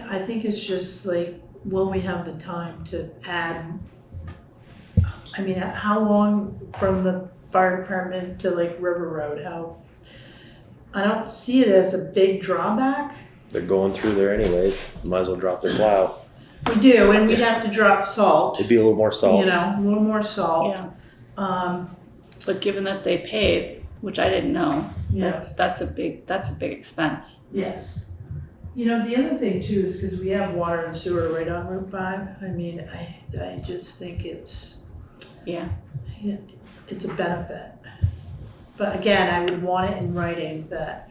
I think it's just will we have the time to add, how long from the fire department to River Road, I don't see it as a big drawback. They're going through there anyways. Might as well drop their plow. We do, and we'd have to drop salt. It'd be a little more salt. A little more salt. Yeah. But given that they pave, which I didn't know, Yeah. that's a big expense. Yes. The other thing too is because we have water and sewer right on Route 5. I just think it's a benefit. But again, I would want it in writing that,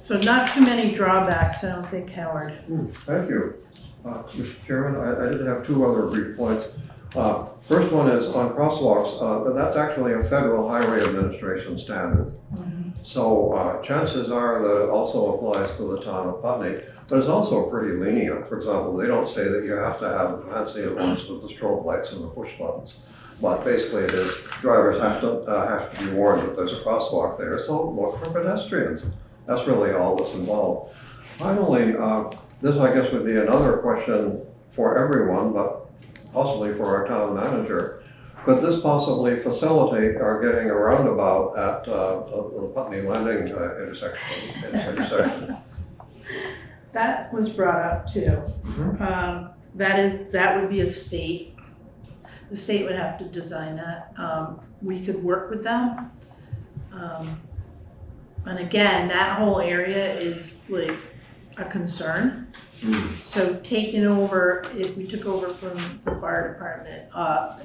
So not too many drawbacks, I don't think, Howard. Thank you. Mr. Chairman, I did have two other brief points. First one is on crosswalks. That's actually a Federal Highway Administration standard. So chances are that it also applies to the town of Putney, but it's also pretty lenient. For example, they don't say that you have to have the fancy ones with the strobe lights and the push buttons. But basically it is, drivers have to be warned that there's a crosswalk there, so look for pedestrians. That's really all that's involved. Finally, this I guess would be another question for everyone, but possibly for our town manager. Could this possibly facilitate our getting a roundabout at the Putney Landing intersection? That was brought up too. That would be a state. The state would have to design that. We could work with them. And again, that whole area is like a concern. So taking over, if we took over from the fire department,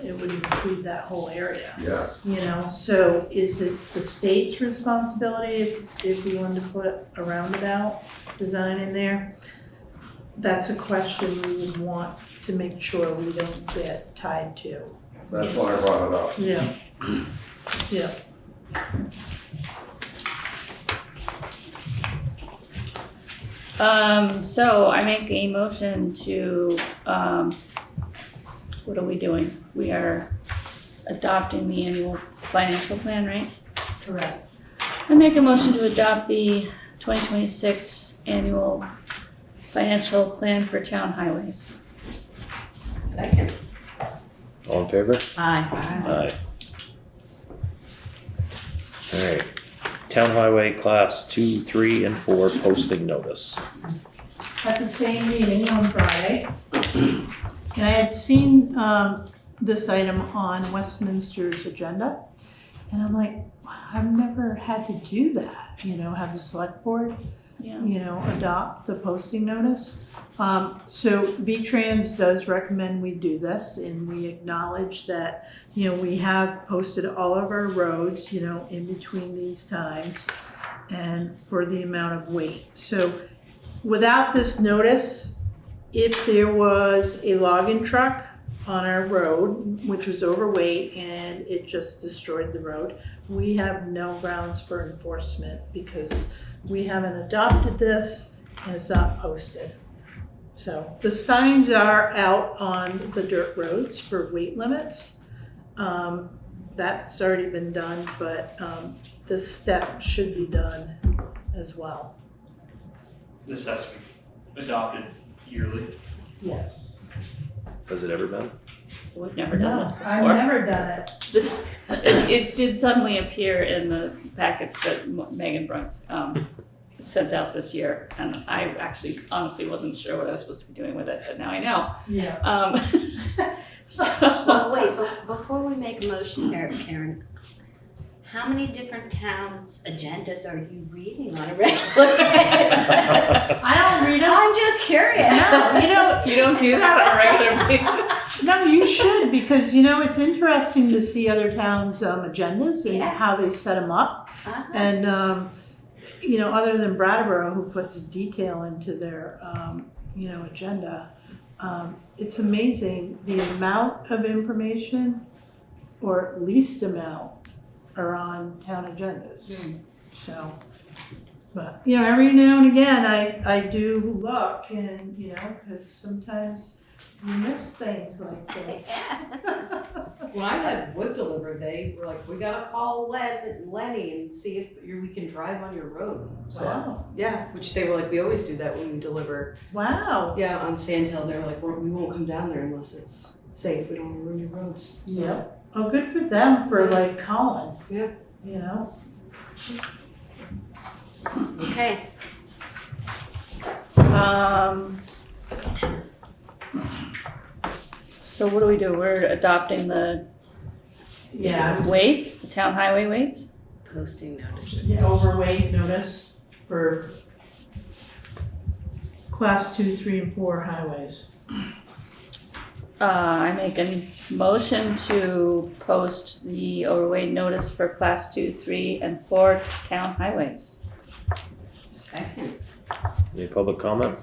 it would include that whole area. Yes. You know, so is it the state's responsibility if we wanted to put a roundabout design in there? That's a question we would want to make sure we don't get tied to. That's why I brought it up. Yeah. Yeah. So I make a motion to, what are we doing? We are adopting the annual financial plan, right? Correct. I make a motion to adopt the 2026 annual financial plan for town highways. Second. All in favor? Aye. Aye. Alright, town highway class 2, 3, and 4 posting notice. At the same meeting on Friday. And I had seen this item on Westminster's agenda. And I'm like, I've never had to do that, you know, have the select board, Yeah. you know, adopt the posting notice. So VTrans does recommend we do this, and we acknowledge that, you know, we have posted all of our roads, you know, in between these times and for the amount of weight. So without this notice, if there was a logging truck on our road, which was overweight and it just destroyed the road, we have no grounds for enforcement because we haven't adopted this and it's not posted. So the signs are out on the dirt roads for weight limits. That's already been done, but this step should be done as well. This has to be adopted yearly. Yes. Has it ever been? We've never done No, this before. I've never done it. This, it did suddenly appear in the packets that Megan sent out this year, and I actually honestly wasn't sure what I was supposed to be doing with it, but now I know. Yeah. So, Well, wait, before we make a motion here, Karen, how many different towns' agendas are you reading on a regular basis? I don't read them. I'm just curious. No, you don't do that on a regular basis. No, you should, because, you know, it's interesting to see other towns' agendas and Yeah. how they set them up. Uh-huh. And, you know, other than Brattleboro, who puts detail into their, you know, agenda, it's amazing the amount of information, or least amount, are on town agendas. So, but, you know, every now and again, I do look and, you know, because sometimes you miss things like this. When I had wood delivered, they were like, we gotta call Lenny and see if we can drive on your road. So, Wow. yeah, which they were like, we always do that when we deliver. Wow. Yeah, on Sand Hill, they were like, we won't come down there unless it's safe, we don't wanna ruin your roads. So, Yep. Oh, good for them for like calling. Yeah. You know? Okay. So what do? We're adopting the weights, the town highway weights? Posting notices. Yeah, overweight notice for class 2, 3, and 4 highways. I make a motion to post the overweight notice for class 2, 3, and 4 town highways. Second. Any public comment?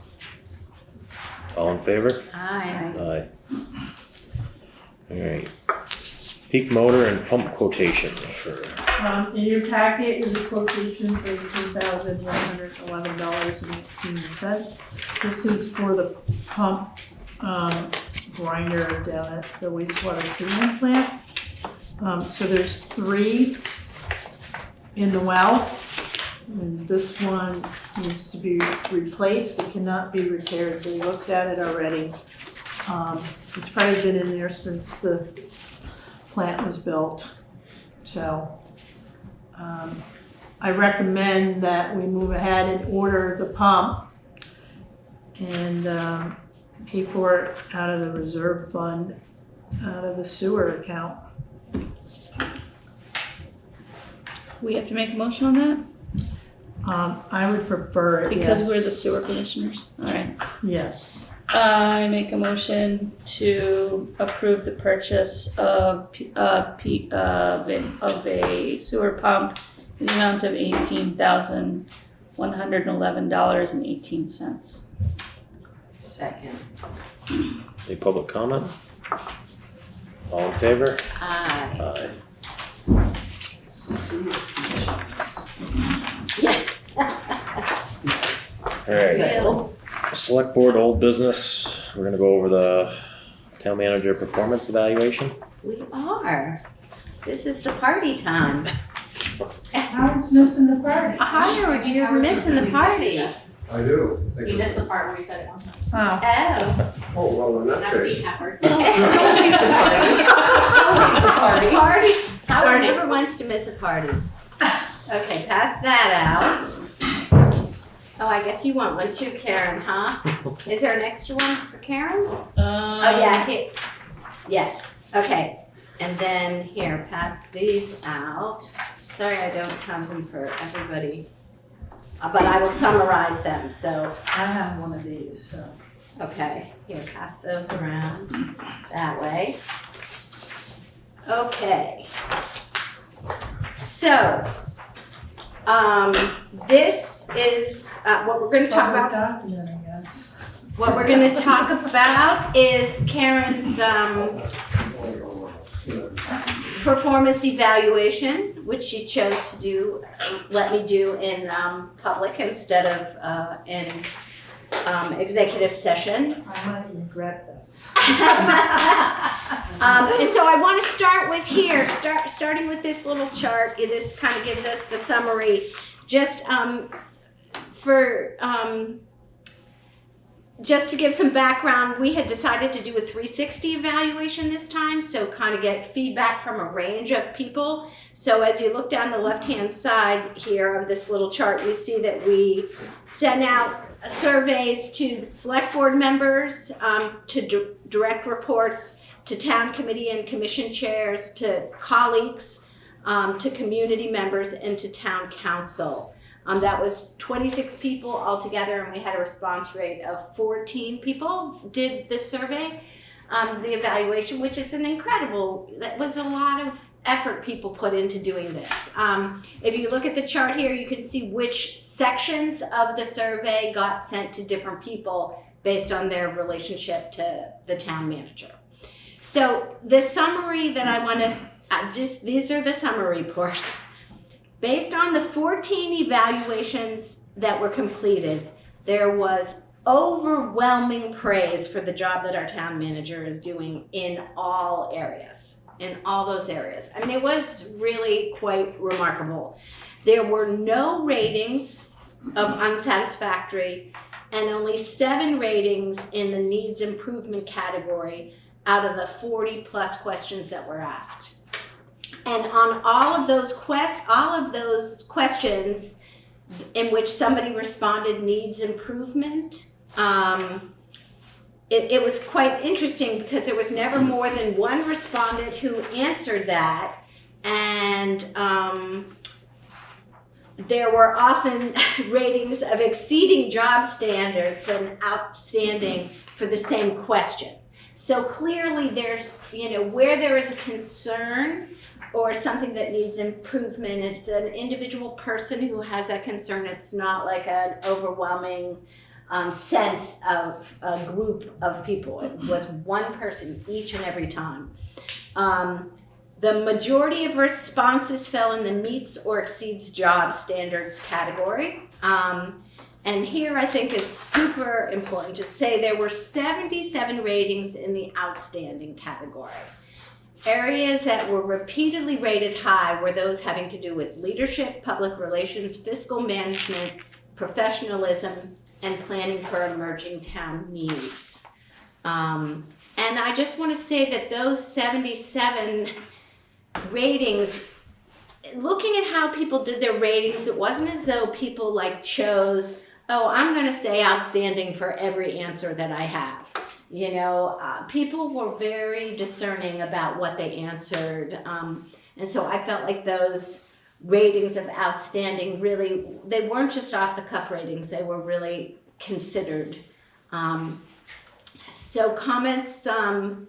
All in favor? Aye. Aye. Alright. Peak motor and pump quotation for, In your packet is a quotation for $18,111.18. This is for the pump, grinder down at the wastewater treatment plant. So there's 3 in the well. And this one needs to be replaced, it cannot be repaired, they looked at it already. It's probably been in there since the plant was built, so. I recommend that we move ahead and order the pump and pay for it out of the reserve fund, out of the sewer account. We have to make a motion on that? I would prefer it, Because yes. we're the sewer commissioners, alright. Yes. I make a motion to approve the purchase of a sewer pump in the amount of $18,111.18. Second. any public comment? All in favor? Aye. Aye. Alright, Deal. select board old business, we're gonna go over the town manager performance evaluation. We are. This is the party time. Howard's missing the party. Howard, you're missing the party. I do. You missed the part where we said it wasn't. Oh. Oh. Oh, well, in that Now case. see Howard. Don't leave the Party. party. Howard never wants to miss a party. Okay, pass that out. Oh, I guess you want one too, Karen, huh? Is there an extra one for Karen? Oh, yeah, here. Yes, okay. And then here, pass these out. Sorry, I don't have them for everybody. But I will summarize them, so. I have one of these, so. Okay, here, pass those around that way. Okay. So, this is what we're going to talk about. Document, I guess. What we're going to talk about is Karen's performance evaluation, which she chose to do, let me do in public instead of in executive session. I might regret this. And so I want to start with here, starting with this little chart. This kind of gives us the summary. Just just to give some background, we had decided to do a 360 evaluation this time, so kind of get feedback from a range of people. So as you look down the left-hand side here of this little chart, you see that we sent out surveys to the select board members, to direct reports, to town committee and commission chairs, to colleagues, to community members, and to town council. That was 26 people altogether, and we had a response rate of 14 people did this survey, the evaluation, which is that was a lot of effort people put into doing this. If you look at the chart here, you can see which sections of the survey got sent to different people based on their relationship to the town manager. So the summary that I want to, these are the summary reports. Based on the 14 evaluations that were completed, there was overwhelming praise for the job that our town manager is doing in all areas, in all those areas. I mean, it was really quite remarkable. There were no ratings of unsatisfactory and only 7 ratings in the needs improvement category out of the 40 plus questions that were asked. And on all of those questions in which somebody responded needs improvement, it was quite interesting because there was never more than one respondent who answered that, and there were often ratings of exceeding job standards and outstanding for the same question. So clearly there's, where there is a concern or something that needs improvement, it's an individual person who has that concern. It's not like an overwhelming sense of a group of people. It was one person each and every time. The majority of responses fell in the meets or exceeds job standards category. And here I think it's super important to say there were 77 ratings in the outstanding category. Areas that were repeatedly rated high were those having to do with leadership, public relations, fiscal management, professionalism, and planning for emerging town needs. And I just want to say that those 77 ratings, looking at how people did their ratings, it wasn't as though people chose, oh, I'm going to say outstanding for every answer that I have. People were very discerning about what they answered. And so I felt like those ratings of outstanding really, they weren't just off the cuff ratings, they were really considered. So comments, the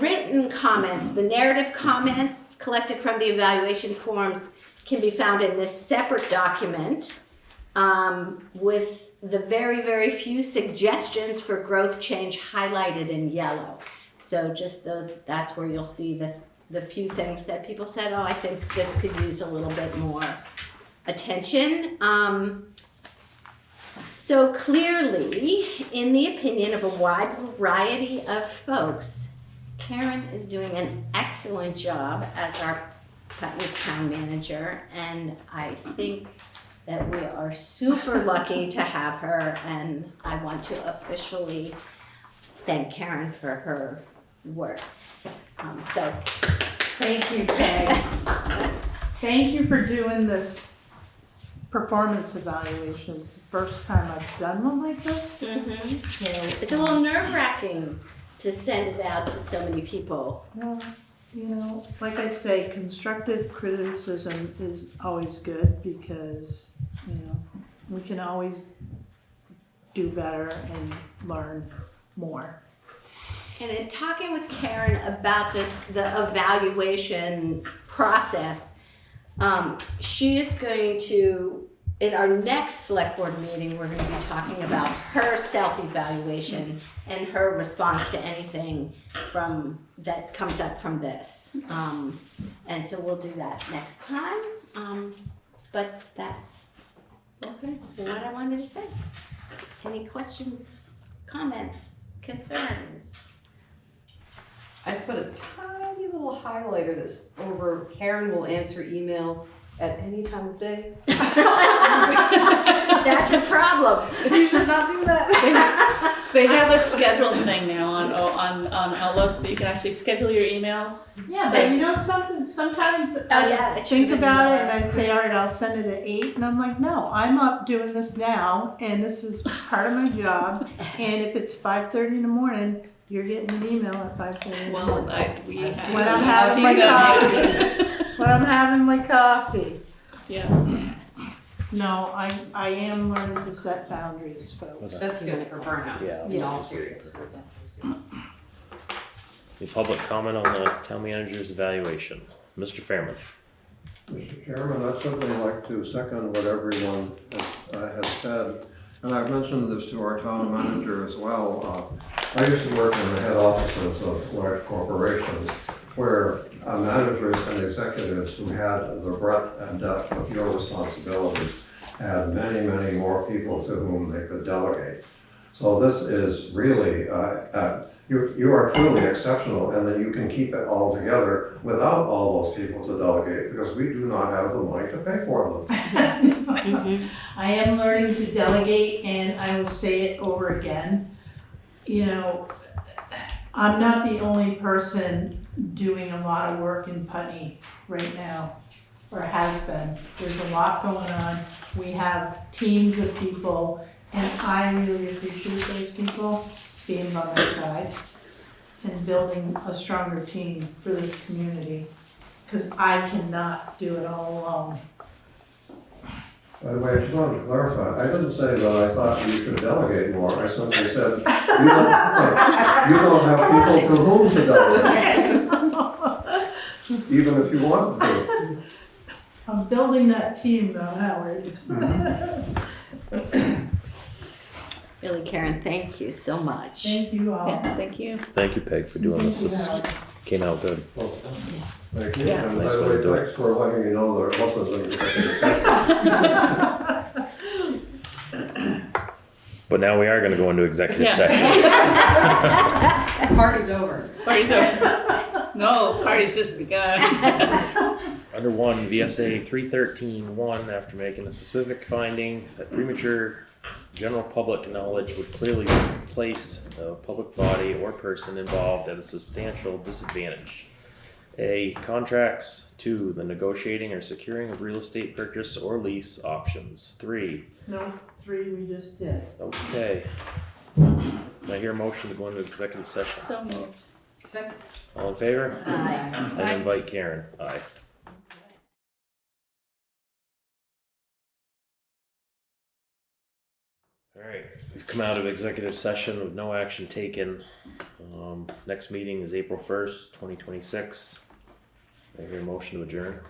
written comments, the narrative comments collected from the evaluation forms can be found in this separate document with the very, very few suggestions for growth change highlighted in yellow. So just those, that's where you'll see the few things that people said, oh, I think this could use a little bit more attention. So clearly, in the opinion of a wide variety of folks, Karen is doing an excellent job as our Putney's town manager, and I think that we are super lucky to have her, and I want to officially thank Karen for her work. So, Thank you, Peg. Thank you for doing this performance evaluation. It's the first time I've done one like this. So, it's a little nerve-wracking to send it out to so many people. well, like I say, constructive criticism is always good because, we can always do better and learn more. And in talking with Karen about the evaluation process, she is going to, in our next select board meeting, we're going to be talking about her self-evaluation and her response to anything that comes up from this. And so we'll do that next time. But that's what I wanted to say. Any questions, comments, concerns? I put a tiny little highlighter that's over Karen will answer email at any time of day. That's a problem. You should not do that. They have a scheduled thing now on Outlook, so you can actually schedule your emails. Yeah, So- but sometimes yeah, I it think should about be it and I say, all right, I'll send it at 8, and I'm like, no, I'm up doing this now, and this is part of my job, and if it's 5:30 in the morning, you're getting an email at 5:30 in the Well, morning. When I'm having my coffee. Yeah. No, I am learning to set boundaries, folks. That's good for burnout. Yeah. In all seriousness. The public comment on the town manager's evaluation. Mr. Fairman. Mr. Chairman, I'd simply like to second what everyone has said. And I've mentioned this to our town manager as well. I used to work in the head offices of large corporations where managers and executives who had the breadth and depth of your responsibilities had many, many more people to whom they could delegate. So this is really, you are truly exceptional, and then you can keep it all together without all those people to delegate, because we do not have the money to pay for them. I am learning to delegate, and I will say it over again. I'm not the only person doing a lot of work in Putney right now, or has been. There's a lot going on. We have teams of people, and I really appreciate those people being by my side and building a stronger team for this community, because I cannot do it all alone. By the way, I just wanted to clarify, I didn't say that I thought you should delegate more, I simply said, you don't have people to whom to delegate, even if you want to. I'm building that team though, Howard. Really, Karen, thank you so much. Thank you all. Yeah, thank you. Thank you, Peg, for doing this. This came out good. Thank you, Yeah. and by Nice the way to way, do it. thanks for letting me know that it wasn't an executive session. But now we are gonna go into executive Yeah. session. Party's over. Party's over. No, party's just begun. Under 1, VSA 313(1), after making a specific finding that premature general public knowledge would clearly place a public body or person involved at a substantial disadvantage. A, contracts. 2, the negotiating or securing of real estate purchase or lease options. 3, No, 3 we just did. okay. Can I hear a motion to go into executive session? So moved. Second. All in favor? Aye. And invite Karen. Aye. All right, we've come out of executive session with no action taken. Next meeting is April 1st, 2026. I hear a motion to adjourn.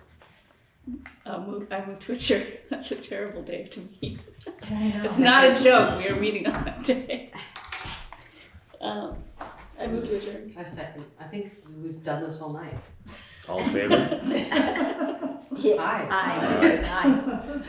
I move to adjourn. That's a terrible day to meet. I know. It's not a joke. We are meeting on that day. I move to adjourn. I second. I think we've done this all night. All in favor? Aye. Aye. Aye.